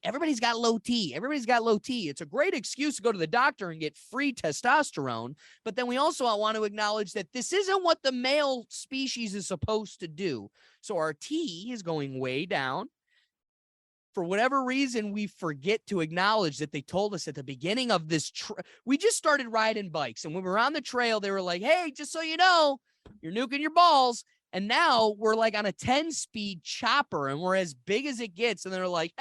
everybody's got low T. It's a great excuse to go to the doctor and get free testosterone. But then we also want to acknowledge that this isn't what the male species is supposed to do. So our T is going way down. For whatever reason, we forget to acknowledge that they told us at the beginning of this. We just started riding bikes. And when we were on the trail, they were like, hey, just so you know, you're nuking your balls. And now we're like on a 10-speed chopper and we're as big as it gets. And they're like,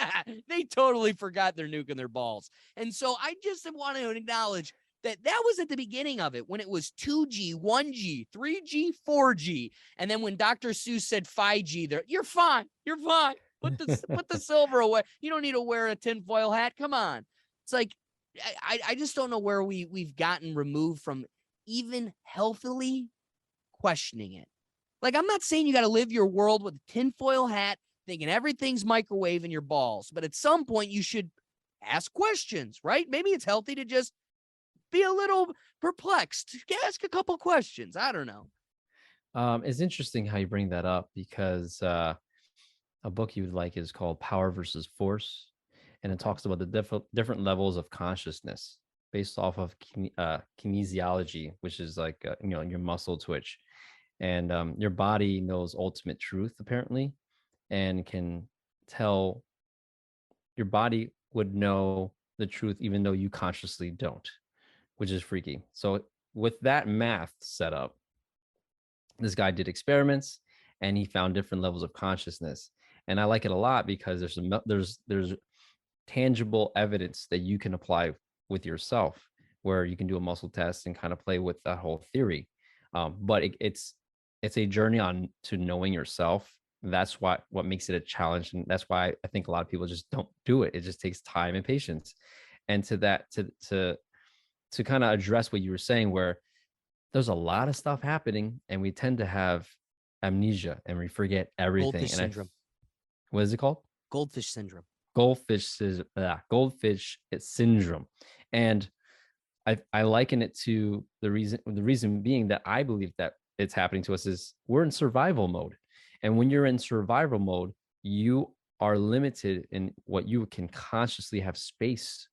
they totally forgot they're nuking their balls. And so I just want to acknowledge that was at the beginning of it, when it was 2G, 1G, 3G, 4G. And then when Dr. Seuss said 5G, you're fine. Put the silver away. You don't need to wear a tinfoil hat. Come on. It's like, I just don't know where we've gotten removed from even healthily questioning it. Like, I'm not saying you got to live your world with a tinfoil hat, thinking everything's microwave in your balls. But at some point, you should ask questions, right? Maybe it's healthy to just be a little perplexed. Ask a couple questions. I don't know. It's interesting how you bring that up, because a book you would like is called Power versus Force, and it talks about the different levels of consciousness based off of kinesiology, which is like your muscle twitch. and your body knows ultimate truth apparently, and can tell. Your body would know the truth even though you consciously don't, which is freaky. So with that math set up, this guy did experiments and he found different levels of consciousness. And I like it a lot because there's tangible evidence that you can apply with yourself, where you can do a muscle test and kind of play with that whole theory. But it's a journey on to knowing yourself. That's what makes it a challenge, and that's why I think a lot of people just don't do it. It just takes time and patience. And to kind of address what you were saying, where there's a lot of stuff happening and we tend to have amnesia and we forget everything. Goldfish And syndrome. what is it called? Goldfish syndrome. Goldfish syndrome. And I liken it to the reason being that I believe that it's happening to us is we're in survival mode. And when you're in survival mode, you are limited in what you can consciously have space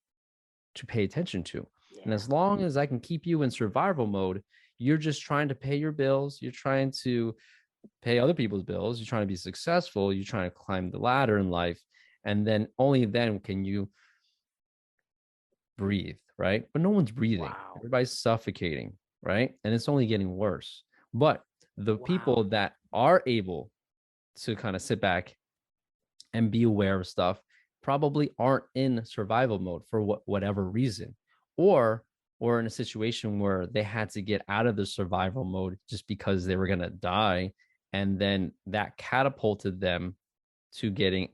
to pay attention to. Yeah. And as long as I can keep you in survival mode, you're just trying to pay your bills. You're trying to pay other people's bills. You're trying to be successful. You're trying to climb the ladder in life. And then only then can you breathe, right? But no one's breathing. Wow. Everybody's suffocating, right? And it's only getting worse. But the people that are able to kind of sit back and be aware of stuff probably aren't in survival mode for whatever reason, or in a situation where they had to get out of the survival mode just because they were going to die, and then that catapulted them to getting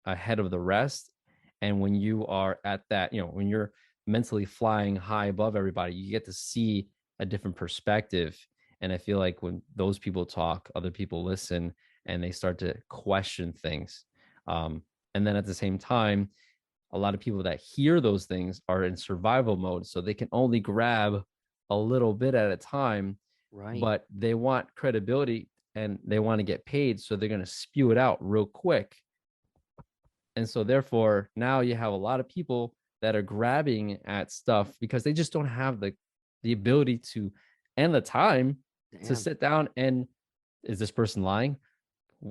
ahead of the rest. And when you are at that, when you're mentally flying high above everybody, you get to see a different perspective. And I feel like when those people talk, other people listen and they start to question things. And then at the same time, a lot of people that hear those things are in survival mode. So they can only grab a little bit at a time, right? But they want credibility and they want to get paid. So they're going to spew it out real quick. And so therefore, now you have a lot of people that are grabbing at stuff because they just don't have the ability to, and the time to sit down and, is this person lying?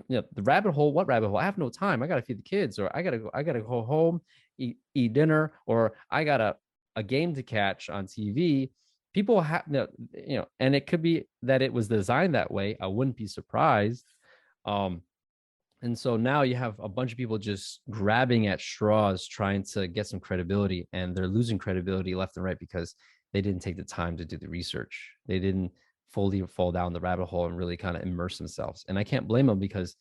The rabbit hole, what rabbit hole? I have no time. I got to feed the kids, or I got to go home, eat dinner, or I got a game to catch on TV. People have, and it could be that it was designed that way. I wouldn't be surprised. And so now you have a bunch of people just grabbing at straws, trying to get some credibility, and they're losing credibility left and right because they didn't take the time to do the research. They didn't fully fall down the rabbit hole and really kind of immerse themselves. And I can't blame them because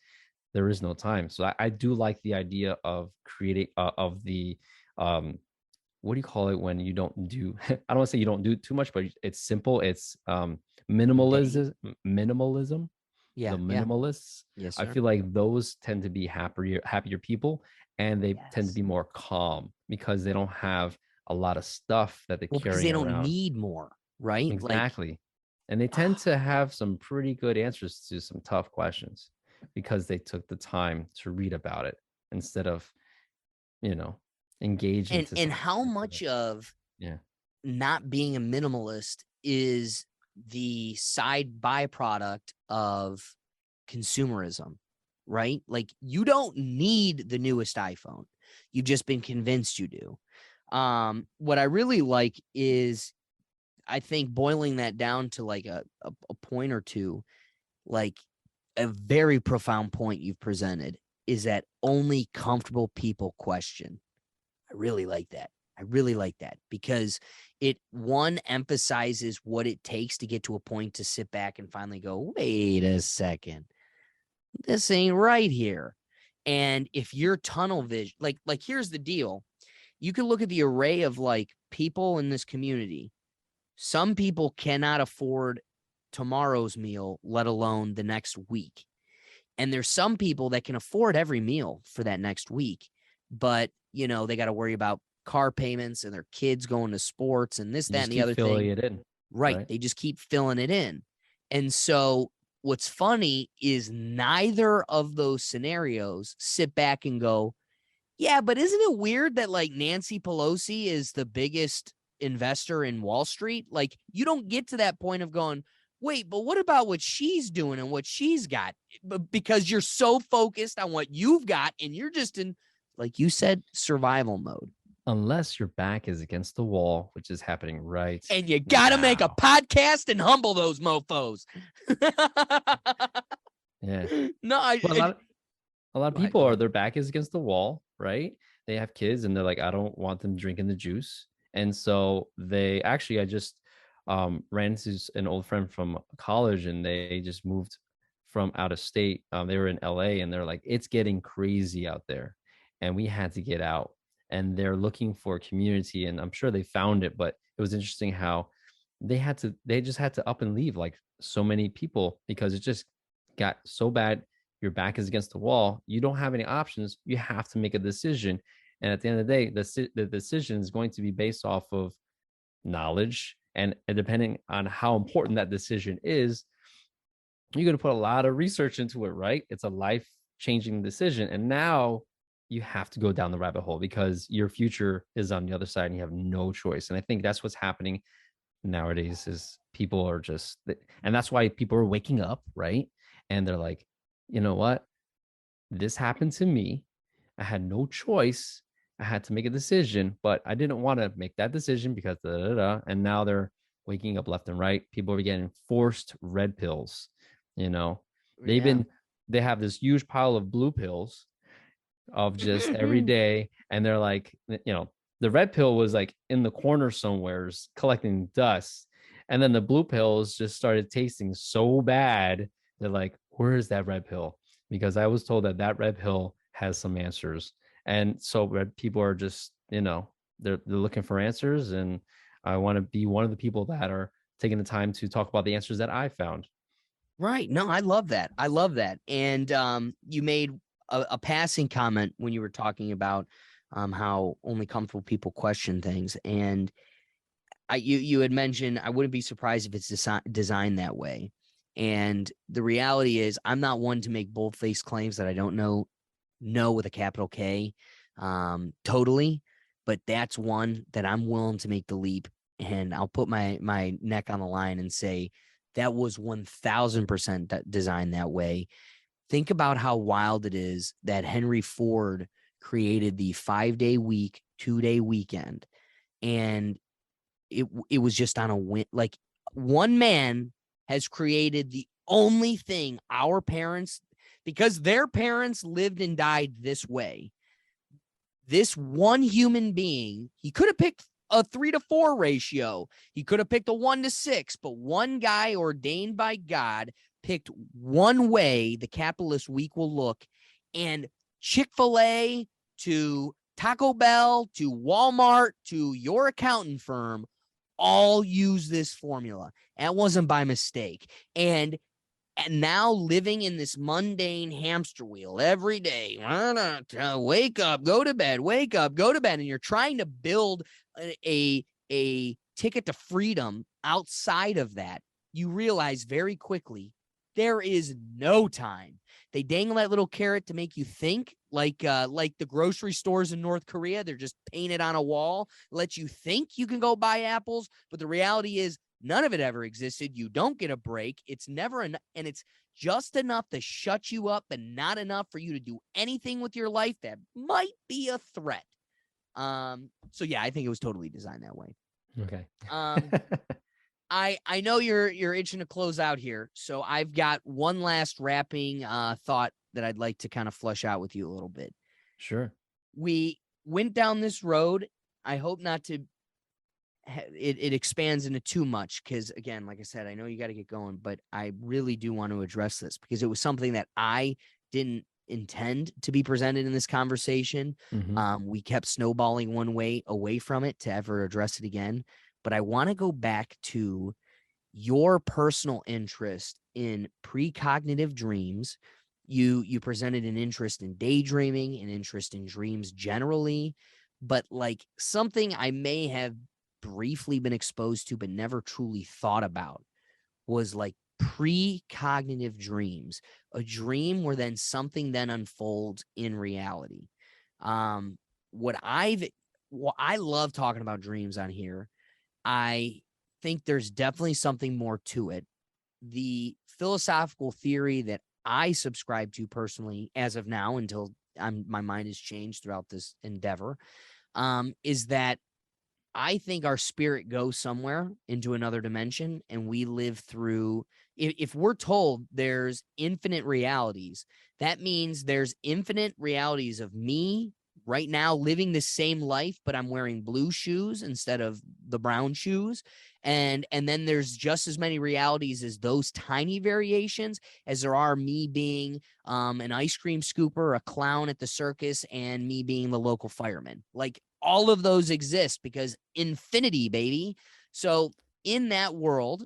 there is no time. So I do like the idea of creating of the what do you call it when you don't do, I don't want to say you don't do too much, but it's simple. It's minimalism. Yeah, the minimalists. Yeah. Yes, sir. I feel like those tend to be happier people, and they tend to be more calm because they don't have a lot of stuff that they carry around. Because they don't need more, right? Exactly. And they tend to have some pretty good answers to some tough questions because they took the time to read about it instead of, engaging. And how much of not being a minimalist is the side byproduct of consumerism, right? Like, you don't need the newest iPhone. You've just been convinced you do. What I really like is, I think, boiling that down to like a point or two, like a very profound point you've presented is that only comfortable people question. I really like that because it, one, emphasizes what it takes to get to a point to sit back and finally go, wait a second, this ain't right here. And if you're tunnel vision, like here's the deal. You can look at the array of like people in this community. Some people cannot afford tomorrow's meal, let alone the next week. And there's some people that can afford every meal for that next week, but they got to worry about car payments and their kids going to sports and this, that, and the other thing. It in. Right. They just keep filling it in. And so what's funny is neither of those scenarios sit back and go, yeah, but isn't it weird that like Nancy Pelosi is the biggest investor in Wall Street? Like, you don't get to that point of going, wait, but what about what she's doing and what she's got? Because you're so focused on what you've got and you're just in, like you said, survival mode. Unless your back is against the wall, which is happening right And you got to make a now. podcast and humble those mofos. Yeah. No, But a lot of Go ahead, people go are ahead. their back is against the wall, right? They have kids and they're like, I don't want them drinking the juice. And so they actually, I just ran into an old friend from college and they just moved from out of state. They were in LA and they're like, it's getting crazy out there. And we had to get out. And they're looking for a community. And I'm sure they found it, but it was interesting how they just had to up and leave like so many people because it just got so bad. Your back is against the wall. You don't have any options. You have to make a decision. And at the end of the day, the decision is going to be based off of knowledge. And depending on how important that decision is, you're going to put a lot of research into it, right? It's a life changing decision. And now you have to go down the rabbit hole because your future is on the other side and you have no choice. And I think that's what's happening nowadays is people are just, and that's why people are waking up, right? And they're like, you know what? This happened to me. I had no choice. I had to make a decision, but I didn't want to make that decision because da, da, da. And now they're waking up left and right. People are getting forced red pills. You know, Yeah. they have this huge pile of blue pills of just every day. And they're like, the red pill was like in the corner somewheres collecting dust. And then the blue pills just started tasting so bad. They're like, where is that red pill? Because I was told that red pill has some answers. And so red people are just, they're looking for answers. And I want to be one of the people that are taking the time to talk about the answers that I found. Right. No, I love that. I love that. And you made a passing comment when you were talking about how only comfortable people question things. And you had mentioned I wouldn't be surprised if it's designed that way. And the reality is, I'm not one to make bold-faced claims that I don't know with a capital K, totally. But that's one that I'm willing to make the leap, and I'll put my neck on the line and say that was 1000% designed that way. Think about how wild it is that Henry Ford created the 5-day week, 2-day weekend, and it was just on a win. Like, one man has created the only thing our parents, because their parents lived and died this way. This one human being, he could have picked a 3-to-4 ratio. He could have picked a 1-to-6, but one guy ordained by God picked one way the capitalist week will look. And Chick-fil-A to Taco Bell to Walmart to your accountant firm all use this formula. And it wasn't by mistake. And now living in this mundane hamster wheel every day, wake up, go to bed, wake up, go to bed, and you're trying to build a ticket to freedom outside of that, you realize very quickly there is no time. They dangle that little carrot to make you think, like the grocery stores in North Korea. They're just painted on a wall, let you think you can go buy apples, but the reality is none of it ever existed. You don't get a break. It's never enough, and it's just enough to shut you up, but not enough for you to do anything with your life that might be a threat. So yeah, I think it was totally designed that way. Okay. I know you're itching to close out here, so I've got one last wrapping thought that I'd like to kind of flush out with you a little bit. Sure. We went down this road. I hope not to it expands into too much, because again, like I said, I know you got to get going, but I really do want to address this because it was something that I didn't intend to be presented in this conversation. Mm-hmm. We kept snowballing one way away from it to ever address it again. But I want to go back to your personal interest in precognitive dreams. You presented an interest in daydreaming, an interest in dreams generally, but like something I may have briefly been exposed to but never truly thought about was like precognitive dreams, a dream where then something then unfolds in reality. What I love talking about dreams on here. I think there's definitely something more to it. the philosophical theory that I subscribe to personally, as of now, until my mind has changed throughout this endeavor, is that I think our spirit goes somewhere into another dimension, and we live through. If we're told there's infinite realities, that means there's infinite realities of me right now living the same life, but I'm wearing blue shoes instead of the brown shoes. And then there's just as many realities as those tiny variations as there are me being an ice cream scooper, a clown at the circus, and me being the local fireman. Like, all of those exist because infinity, baby. So in that world,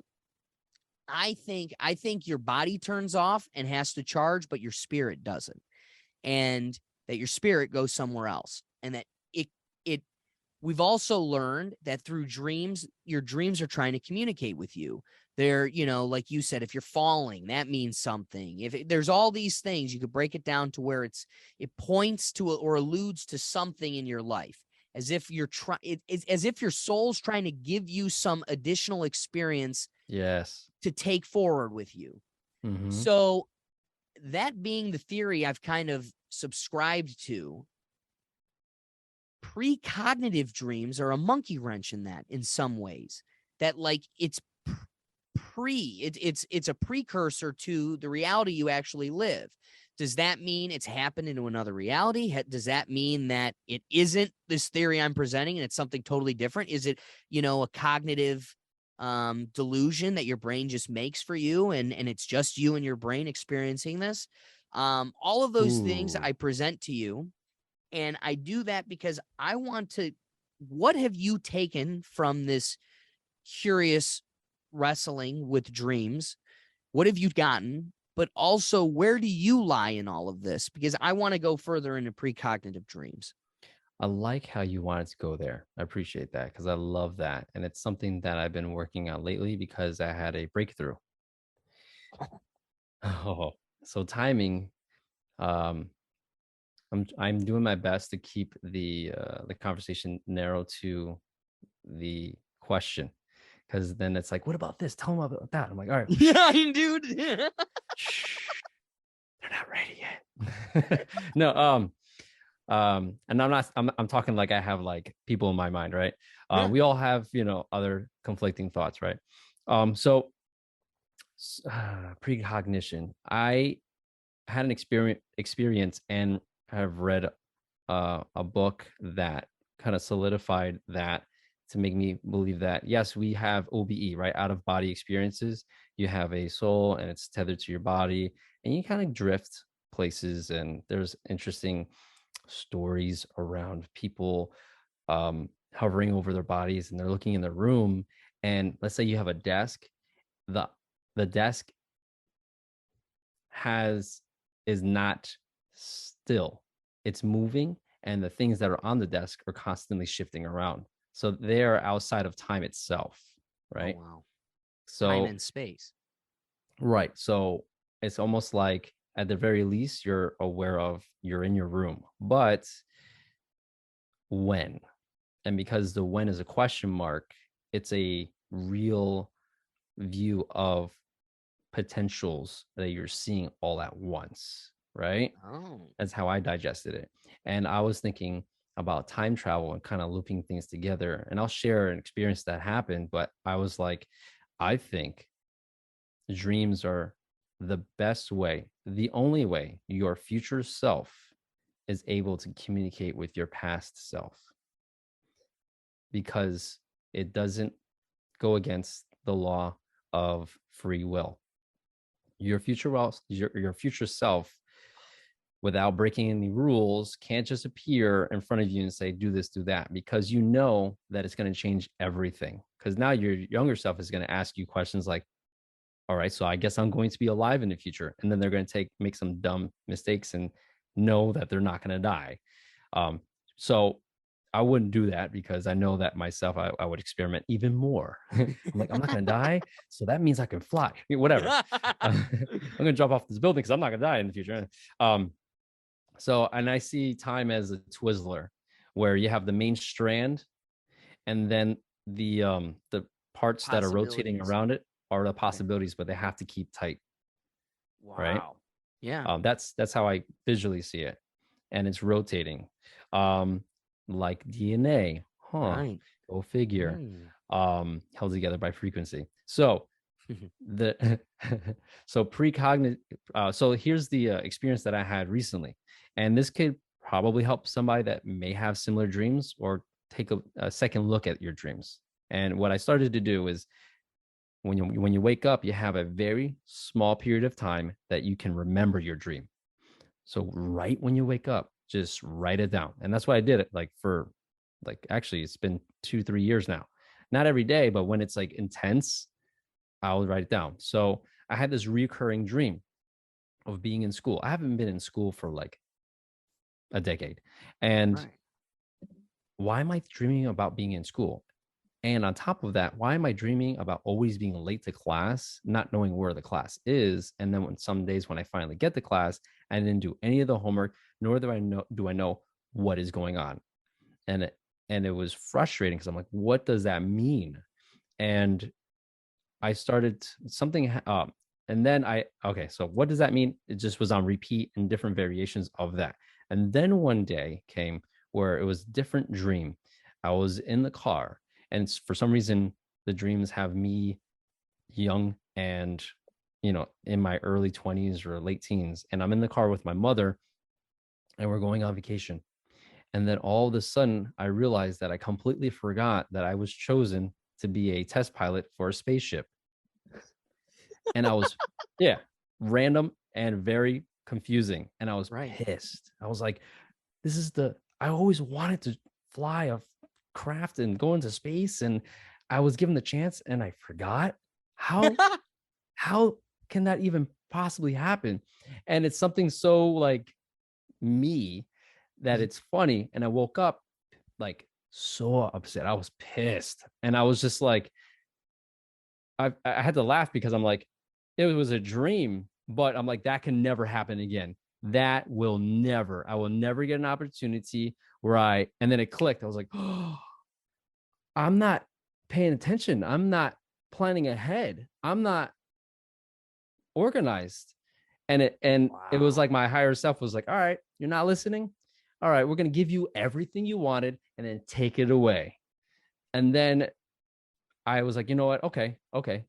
I think your body turns off and has to charge, but your spirit doesn't. And that your spirit goes somewhere else. And that it we've also learned that through dreams, your dreams are trying to communicate with you. They're, like you said, if you're falling, that means something. There's all these things, you could break it down to where it points to or alludes to something in your life, as if as if your soul's trying to give you some additional experience to take forward with you. Mm-hmm. So that being the theory I've kind of subscribed to, precognitive dreams are a monkey wrench in that, in some ways, that like it's a precursor to the reality you actually live. Does that mean it's happened into another reality? Does that mean that it isn't this theory I'm presenting and it's something totally different? Is it, a cognitive delusion that your brain just makes for you, and it's just you and your brain experiencing this? All of those things I present to you, and I do that because I want to. What have you taken from this curious wrestling with dreams? What have you gotten? But also, where do you lie in all of this? Because I want to go further into precognitive dreams. I like how you wanted to go there. I appreciate that because I love that. And it's something that I've been working on lately because I had a breakthrough. Oh, so timing. I'm doing my best to keep the conversation narrow to the question, because then it's like, what about this? Tell them about that. I'm like, all right. Yeah, dude. Shh, they're not ready yet. No, and I'm talking like I have like people in my mind, right? Yeah. We all have, other conflicting thoughts, right? So precognition. I had an experience and have read a book that kind of solidified that, to make me believe that, yes, we have OBE, right? Out of body experiences. You have a soul and it's tethered to your body, and you kind of drift places. And there's interesting stories around people hovering over their bodies, and they're looking in the room. And let's say you have a desk, the desk is not still, it's moving, and the things that are on the desk are constantly shifting around. So they're outside of time itself, right? Oh, wow. So time and space. Right. So it's almost like, at the very least, you're aware of you're in your room. But when? And because the when is a question mark, it's a real view of potentials that you're seeing all at once, right? Oh. That's how I digested it. And I was thinking about time travel and kind of looping things together. And I'll share an experience that happened, but I was like, I think dreams are the best way, the only way your future self is able to communicate with your past self, because it doesn't go against the law of free will. Your future self, without breaking any rules, can't just appear in front of you and say, do this, do that, because you know that it's going to change everything. Because now your younger self is going to ask you questions like, all right, so I guess I'm going to be alive in the future. And then they're going to make some dumb mistakes and know that they're not going to die. So I wouldn't do that, because I know that myself, I would experiment even more. I'm like, I'm not going to die, so that means I can fly. Whatever. I'm going to jump off this building because I'm not going to die in the future. So, and I see time as a Twizzler, where you have the main strand, and then the parts that are rotating around it are the possibilities, but they have to keep tight. Wow. Right. Yeah. That's how I visually see it, and it's rotating, like DNA. Right. Go figure. Held together by frequency. So the so precognitive. So here's the experience that I had recently, and this could probably help somebody that may have similar dreams, or take a second look at your dreams. And what I started to do is, when you wake up, you have a very small period of time that you can remember your dream. So right when you wake up, just write it down. And that's why I did it, like, for like, actually it's been 2-3 years now. Not every day, but when it's like intense, I'll write it down. So I had this recurring dream of being in school. I haven't been in school for like a decade. And Right. why am I dreaming about being in school? And on top of that, why am I dreaming about always being late to class, not knowing where the class is? And then when some days when I finally get to class, I didn't do any of the homework, nor do I know what is going on. And it was frustrating, because I'm like, what does that mean? And I started something, and then okay, so what does that mean? It just was on repeat and different variations of that. And then one day came where it was a different dream. I was in the car, and for some reason, the dreams have me young and, in my early 20s or late teens. And I'm in the car with my mother, and we're going on vacation. And then all of a sudden, I realized that I completely forgot that I was chosen to be a test pilot for a spaceship. And I was, yeah, random and very confusing. And I was pissed. I was like, I always wanted to fly a craft and go into space. And I was given the chance and I forgot. How can that even possibly happen? And it's something so like me that it's funny. And I woke up like so upset. I was pissed. And I was just like, I had to laugh, because I'm like, it was a dream, but I'm like, that can never happen again. I will never get an opportunity where and then it clicked. I was like, oh, I'm not paying attention. I'm not planning ahead. I'm not organized. And it was like my higher self was like, all right, you're not listening. All right, we're going to give you everything you wanted and then take it away. And then I was like, you know what? Okay.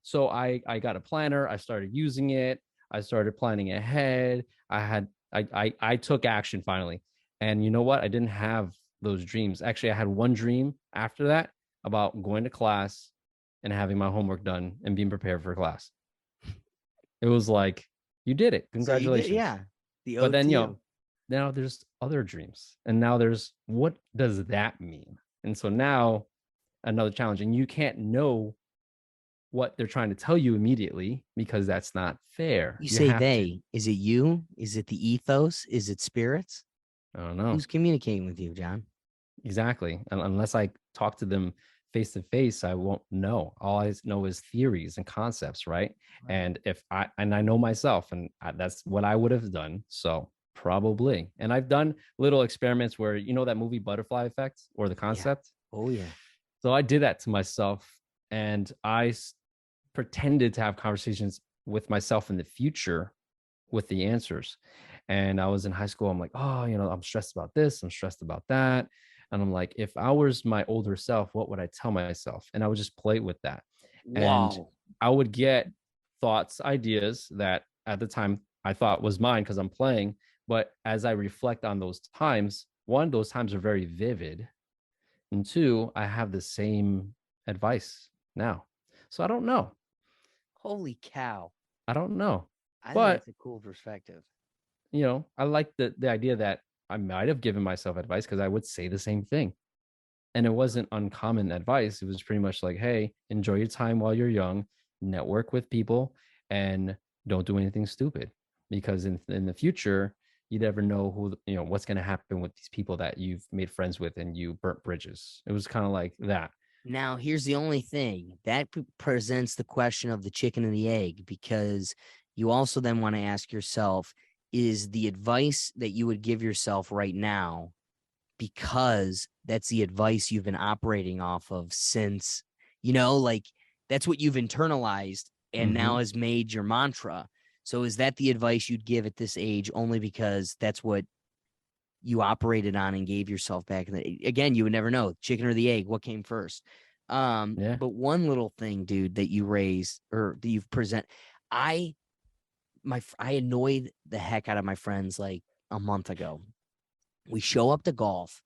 So I got a planner. I started using it. I started planning ahead. I took action finally. And you know what? I didn't have those dreams. Actually, I had one dream after that about going to class and having my homework done and being prepared for class. It was like, you did it. Congratulations. So yeah. But then, now there's other dreams. And now what does that mean? And so now another challenge, and you can't know what they're trying to tell you immediately, because that's not fair. You say they. Is it you? Is it the ethos? Is it spirits? I don't know. Who's communicating with you, John? Exactly. Unless I talk to them face to face, I won't know. All I know is theories and concepts, right? And I know myself, and that's what I would have done. So probably. And I've done little experiments where, that movie Butterfly Effect, or the concept. Yeah. Oh yeah. So I did that to myself, and I pretended to have conversations with myself in the future with the answers. And I was in high school. I'm like, oh, I'm stressed about this. I'm stressed about that. And I'm like, if I was my older self, what would I tell myself? And I would just play with that. Wow. And I would get thoughts, ideas that at the time I thought was mine because I'm playing. But as I reflect on those times, one, those times are very vivid. And two, I have the same advice now. So I don't know. Holy cow. I don't know. I think that's a cool perspective. I like the idea that I might have given myself advice, because I would say the same thing. And it wasn't uncommon advice. It was pretty much like, hey, enjoy your time while you're young, network with people, and don't do anything stupid. Because in the future, you never know what's going to happen with these people that you've made friends with and you burnt bridges. It was kind of like that. Now, here's the only thing that presents the question of the chicken and the egg, because you also then want to ask yourself, is the advice that you would give yourself right now, because that's the advice you've been operating off of since, like that's what you've internalized and now has made your mantra. So is that the advice you'd give at this age only because that's what you operated on and gave yourself back in the, again, you would never know, chicken or the egg, what came first. But one little thing, dude, that you raised or that you've present, I annoyed the heck out of my friends like a month ago. We show up to golf,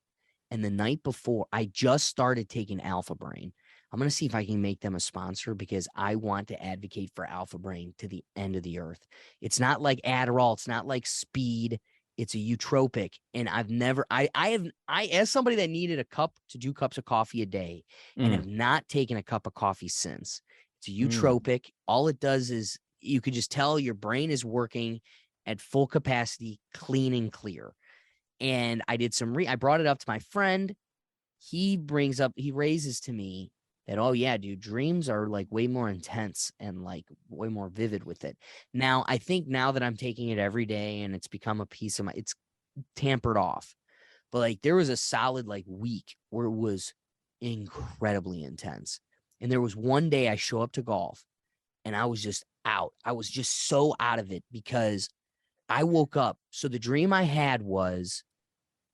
and the night before, I just started taking Alpha Brain. I'm going to see if I can make them a sponsor because I want to advocate for Alpha Brain to the end of the earth. It's not like Adderall. It's not like speed. It's a eutropic. And I as somebody that needed a cup to 2 cups of coffee a day and have not taken a cup of coffee since. It's a eutropic. All it does is you could just tell your brain is working at full capacity, clean and clear. And I did I brought it up to my friend. He raises to me that, oh yeah, dude, dreams are like way more intense and like way more vivid with it. Now, I think now that I'm taking it every day and it's become a piece of it's tampered off. But like there was a solid like week where it was incredibly intense. And there was one day I show up to golf and I was just out. I was just so out of it because I woke up. So the dream I had was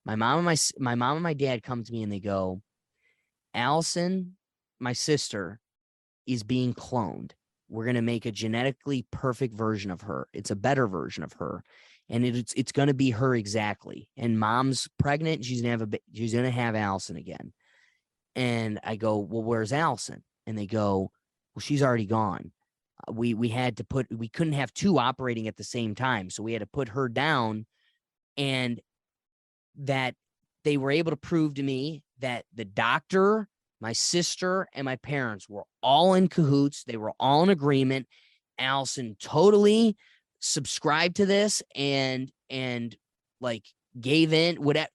my mom and my dad come to me and they go, Allison, my sister, is being cloned. We're going to make a genetically perfect version of her. It's a better version of her. And it's going to be her exactly. And mom's pregnant. She's going to have Allison again. And I go, well, where's Allison? And they go, well, she's already gone. We couldn't have 2 operating at the same time. So we had to put her down, and that they were able to prove to me that the doctor, my sister, and my parents were all in cahoots. They were all in agreement. Allison totally subscribed to this and like gave in, whatever.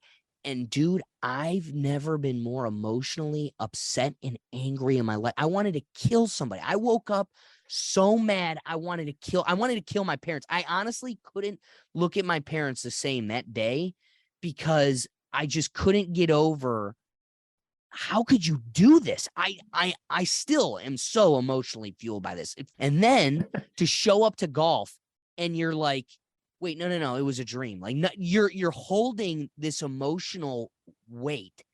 And dude, I've never been more emotionally upset and angry in my life. I wanted to kill somebody. I woke up so mad. I wanted to kill my parents. I honestly couldn't look at my parents the same that day because I just couldn't get over, how could you do this? I still am so emotionally fueled by this. And then to show up to golf and you're like, wait, no, it was a dream. Like, no, you're holding this emotional weight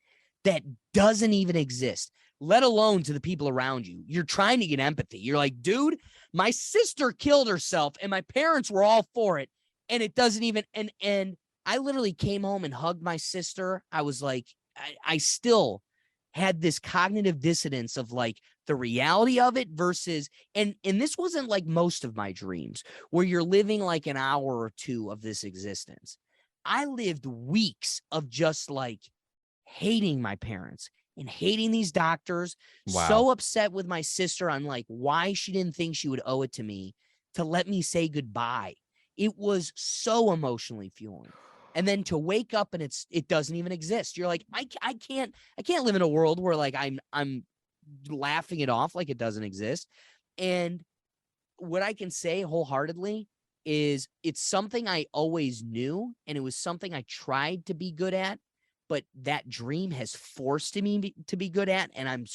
that doesn't even exist, let alone to the people around you. You're trying to get empathy. You're like, dude, my sister killed herself and my parents were all for it. And it doesn't even, and I literally came home and hugged my sister. I was like, I still had this cognitive dissonance of like the reality of it versus, and this wasn't like most of my dreams where you're living like an hour or 2 of this existence. I lived weeks of just like hating my parents and hating these doctors. Wow. So upset with my sister on like why she didn't think she would owe it to me to let me say goodbye. It was so emotionally fueling. And then to wake up and it doesn't even exist. You're like, I can't live in a world where like I'm laughing it off like it doesn't exist. And what I can say wholeheartedly is it's something I always knew, and it was something I tried to be good at, but that dream has forced me to be good at, and I'm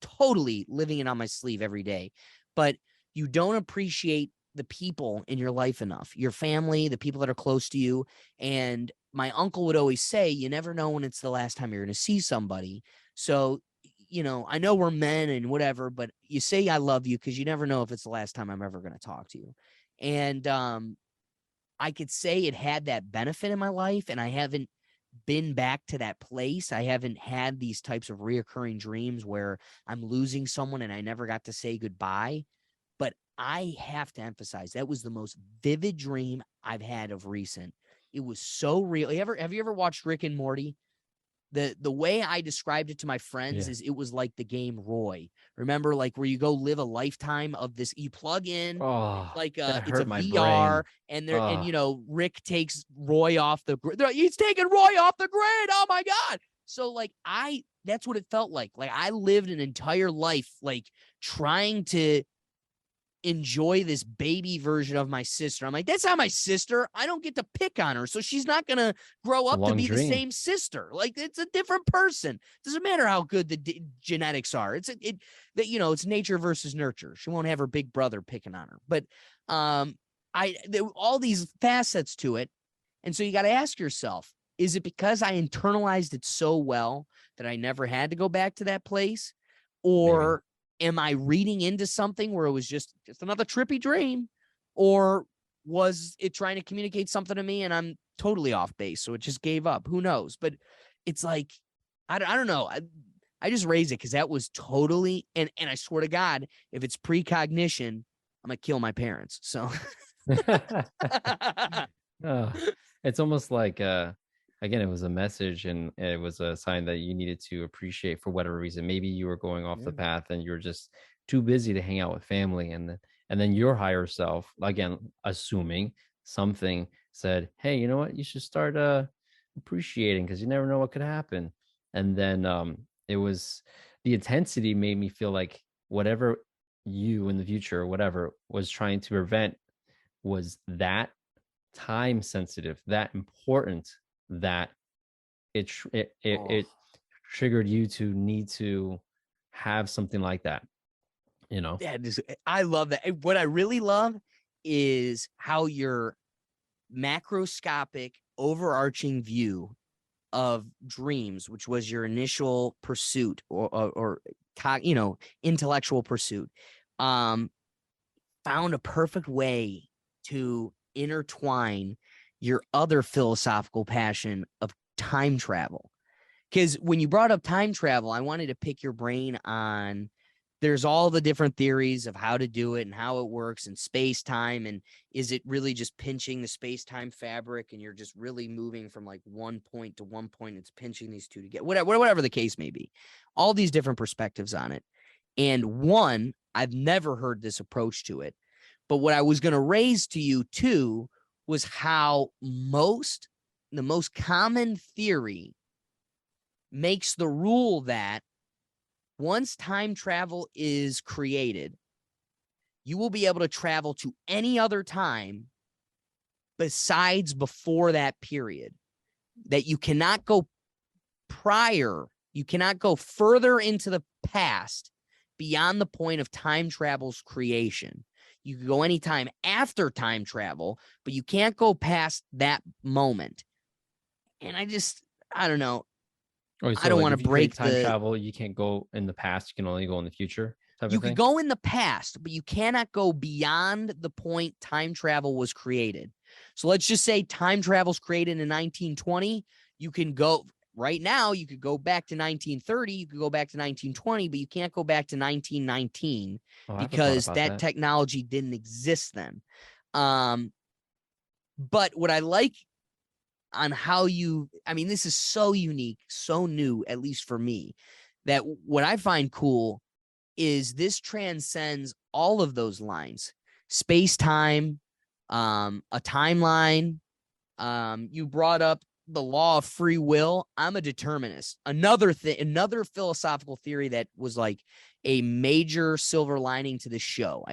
totally living it on my sleeve every day. But you don't appreciate the people in your life enough, your family, the people that are close to you. And my uncle would always say, you never know when it's the last time you're going to see somebody. So, you know, I know we're men and whatever, but you say, I love you, because you never know if it's the last time I'm ever going to talk to you. And I could say it had that benefit in my life, and I haven't been back to that place. I haven't had these types of reoccurring dreams where I'm losing someone and I never got to say goodbye. But I have to emphasize that was the most vivid dream I've had of recent. It was so real. Have you ever watched Rick and Morty? The way I described it to my friends is it was like the game Roy. Remember, like where you go live a lifetime of this, you plug in, like it's a VR, and there and you know, Rick takes Roy off the grid. He's taking Roy off the grid. Oh my God. So like that's what it felt like. Like I lived an entire life like trying to enjoy this baby version of my sister. I'm like, that's not my sister. I don't get to pick on her. So she's not going to grow up to be the same sister. Like, it's a different person. Doesn't matter how good the genetics are. It's nature versus nurture. She won't have her big brother picking on her. But all these facets to it. And so you got to ask yourself, is it because I internalized it so well that I never had to go back to that place? Or am I reading into something where it was just another trippy dream? Or was it trying to communicate something to me and I'm totally off base, so it just gave up? Who knows? But it's like, I don't know. I just raise it because that was totally, and I swear to God, if it's precognition, I'm going to kill my parents. So it's almost like, again, it was a message and it was a sign that you needed to appreciate for whatever reason. Maybe you were going off the path and you're just too busy to hang out with family. And then your higher self, again, assuming something, said, hey, you know what? You should start appreciating, because you never know what could happen. And then it was, the intensity made me feel like whatever you in the future or whatever was trying to prevent was that time sensitive, that important, that it triggered you to need to have something like that, I love that. What I really love is how your macroscopic overarching view of dreams, which was your initial pursuit or intellectual pursuit, found a perfect way to intertwine your other philosophical passion of time travel. Because when you brought up time travel, I wanted to pick your brain on, there's all the different theories of how to do it and how it works and space-time, and is it really just pinching the space-time fabric and you're just really moving from like one point to one point, it's pinching these two together, whatever the case may be. All these different perspectives on it. And one, I've never heard this approach to it, but what I was going to raise to you too was how the most common theory makes the rule that once time travel is created, you will be able to travel to any other time besides before that period. That you cannot go you cannot go further into the past beyond the point of time travel's creation. You can go anytime after time travel, but you can't go past that moment. And I don't know. So I don't want to break time travel. You can't go in the past. You can only go in the future. You could go in the past, but you cannot go beyond the point time travel was created. So let's just say time travel's created in 1920. You can go right now. You could go back to 1930. You could go back to 1920, but you can't go back to 1919 because that technology didn't exist then. But what I like on how this is so unique, so new, at least for me, that what I find cool is this transcends all of those lines. Space-time, a timeline. You brought up the law of free will. I'm a determinist. Another philosophical theory that was like a major silver lining to the show.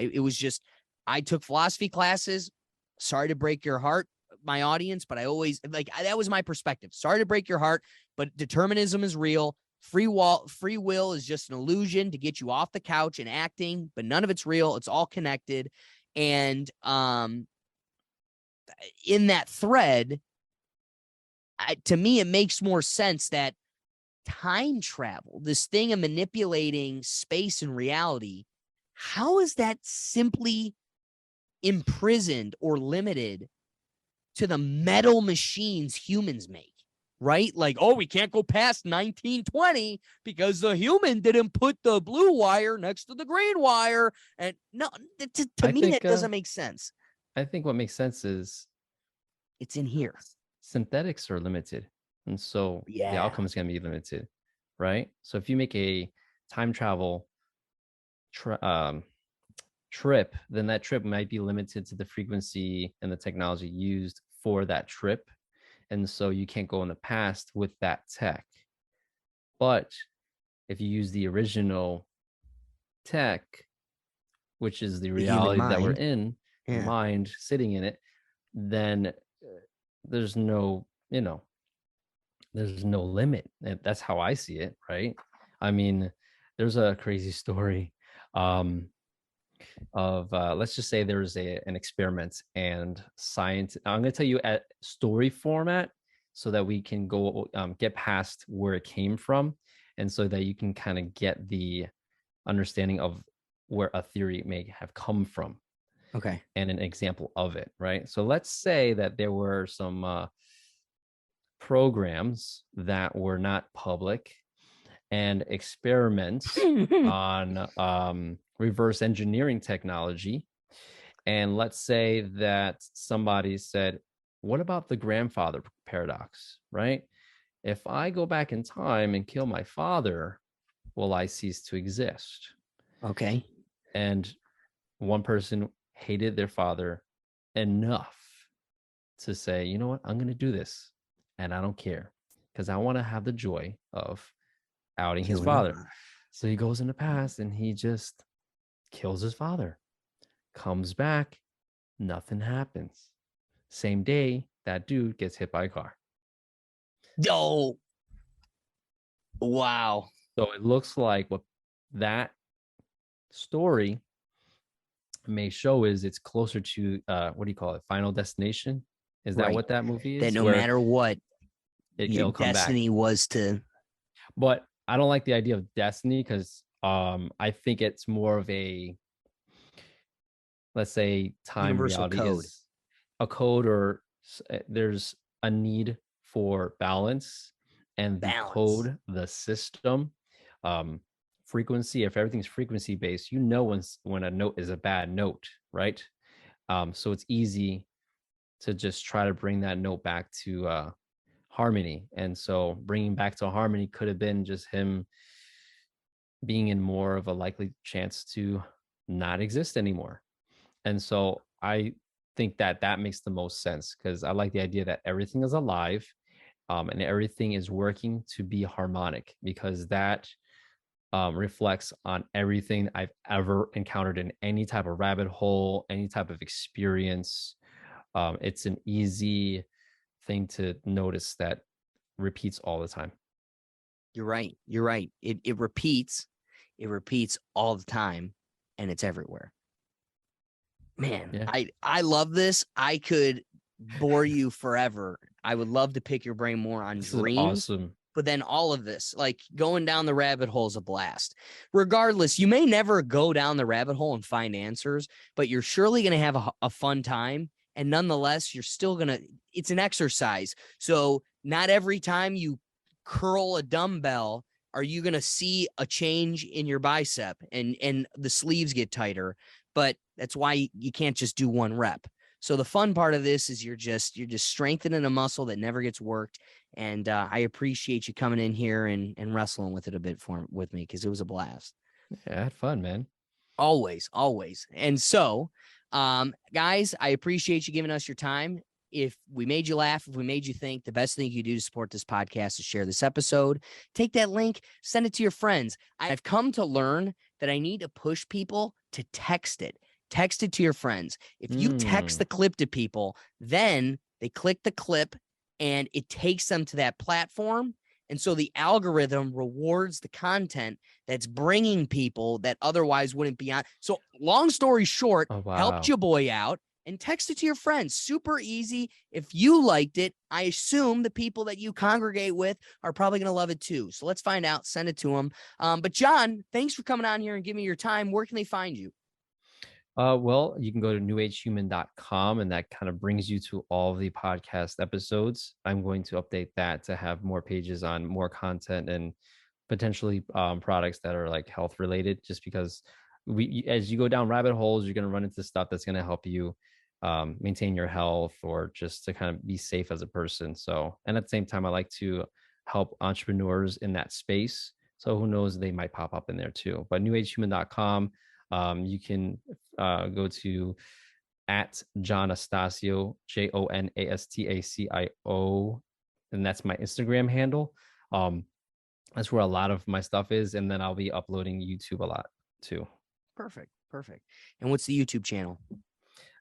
I took philosophy classes. Sorry to break your heart, my audience, but that was my perspective. Sorry to break your heart, but determinism is real. Free will is just an illusion to get you off the couch and acting, but none of it's real. It's all connected. And in that thread, to me, it makes more sense that time travel, this thing of manipulating space and reality, how is that simply imprisoned or limited to the metal machines humans make? Right? Like, oh, we can't go past 1920 because the human didn't put the blue wire next to the green wire. And no, to me, that doesn't make sense. I think what makes sense is it's in here. Synthetics are limited. And so the outcome is going to be limited. Right? So if you make a time travel trip, then that trip might be limited to the frequency and the technology used for that trip. And so you can't go in the past with that tech. But if you use the original tech, which is the The human reality that we're mind. in, the Yeah. mind sitting in it, then there's no, there's no limit. And that's how I see it, right? I mean, there's a crazy story of let's just say there's an experiment and science. I'm going to tell you at story format so that we can go get past where it came from, and so that you can kind of get the understanding of where a theory may have come from Okay. and an example of it, right? So let's say that there were some programs that were not public and experiments on reverse engineering technology. And let's say that somebody said, what about the grandfather paradox, right? If I go back in time and kill my father, will I cease to exist? Okay. And one person hated their father enough to say, you know what, I'm going to do this. And I don't care because I want to have the joy of outing his Killing father. him. So he goes in the past and he just kills his father, comes back, nothing happens. Same day, that dude gets hit by a car. Oh, wow. So it looks like what that story may show is it's closer to what do you call it? Final Destination? Is that Right. what that movie is? That no Where matter what, your it'll come back. destiny was to. But I don't like the idea of destiny because I think it's more of a, let's say, time Universal reality code. is a code, or there's a need for balance, and the Balance. code, the system, frequency. If everything's frequency based, when a note is a bad note, right? So it's easy to just try to bring that note back to harmony. And so bringing back to harmony could have been just him being in more of a likely chance to not exist anymore. And so I think that that makes the most sense because I like the idea that everything is alive, and everything is working to be harmonic, because that reflects on everything I've ever encountered in any type of rabbit hole, any type of experience. It's an easy thing to notice that repeats all the time. You're right. You're right. It repeats. It repeats all the time, and it's everywhere. Man, Yeah. I love this. I could bore you forever. I would love to pick your brain more on This is dreams. awesome. But then all of this, like going down the rabbit hole is a blast. Regardless, you may never go down the rabbit hole and find answers, but you're surely going to have a fun time. And nonetheless, you're still going to, it's an exercise. So not every time you curl a dumbbell are you going to see a change in your bicep and the sleeves get tighter. But that's why you can't just do one rep. So the fun part of this is you're just strengthening a muscle that never gets worked. And I appreciate you coming in here and wrestling with it a bit with me because it was a blast. Yeah, I had fun, man. Always, always. And so, guys, I appreciate you giving us your time. If we made you laugh, if we made you think, the best thing you do to support this podcast is share this episode. Take that link, send it to your friends. I've come to learn that I need to push people to text it. Text it to your friends. If you text the clip to people, then they click the clip and it takes them to that platform. And so the algorithm rewards the content that's bringing people that otherwise wouldn't be on. So long story short, helped your boy out and text it to your friends. Super easy. If you liked it, I assume the people that you congregate with are probably going to love it too. So let's find out, send it to them. But Jon, thanks for coming on here and giving me your time. Where can they find you? Well, you can go to newagehuman.com, and that kind of brings you to all the podcast episodes. I'm going to update that to have more pages on more content and potentially products that are like health related, just because as you go down rabbit holes, you're going to run into stuff that's going to help you maintain your health or just to kind of be safe as a person. So, and at the same time, I like to help entrepreneurs in that space. So who knows, they might pop up in there too. But newagehuman.com. You can go to at Jon Astacio, JONASTACIO, and that's my Instagram handle. That's where a lot of my stuff is, and then I'll be uploading YouTube a lot too. Perfect. Perfect. And what's the YouTube channel?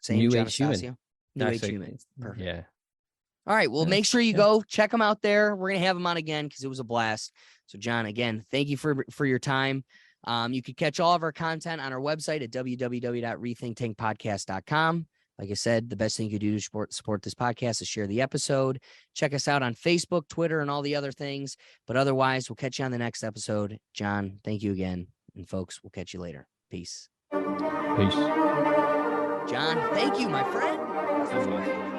Same, New Jon Age Human. Astacio? New Age Actually, Human. Perfect. Yeah. All right. Well, Yeah, make sure you yeah. go check them out there. We're going to have them on again because it was a blast. So, John, again, thank you for your time. You can catch all of our content on our website at www.rethinktankpodcast.com. Like I said, the best thing you could do to support this podcast is share the episode. Check us out on Facebook, Twitter, and all the other things. But otherwise, we'll catch you on the next episode. John, thank you again. And folks, we'll catch you later. Peace. Peace. John, thank you, my friend.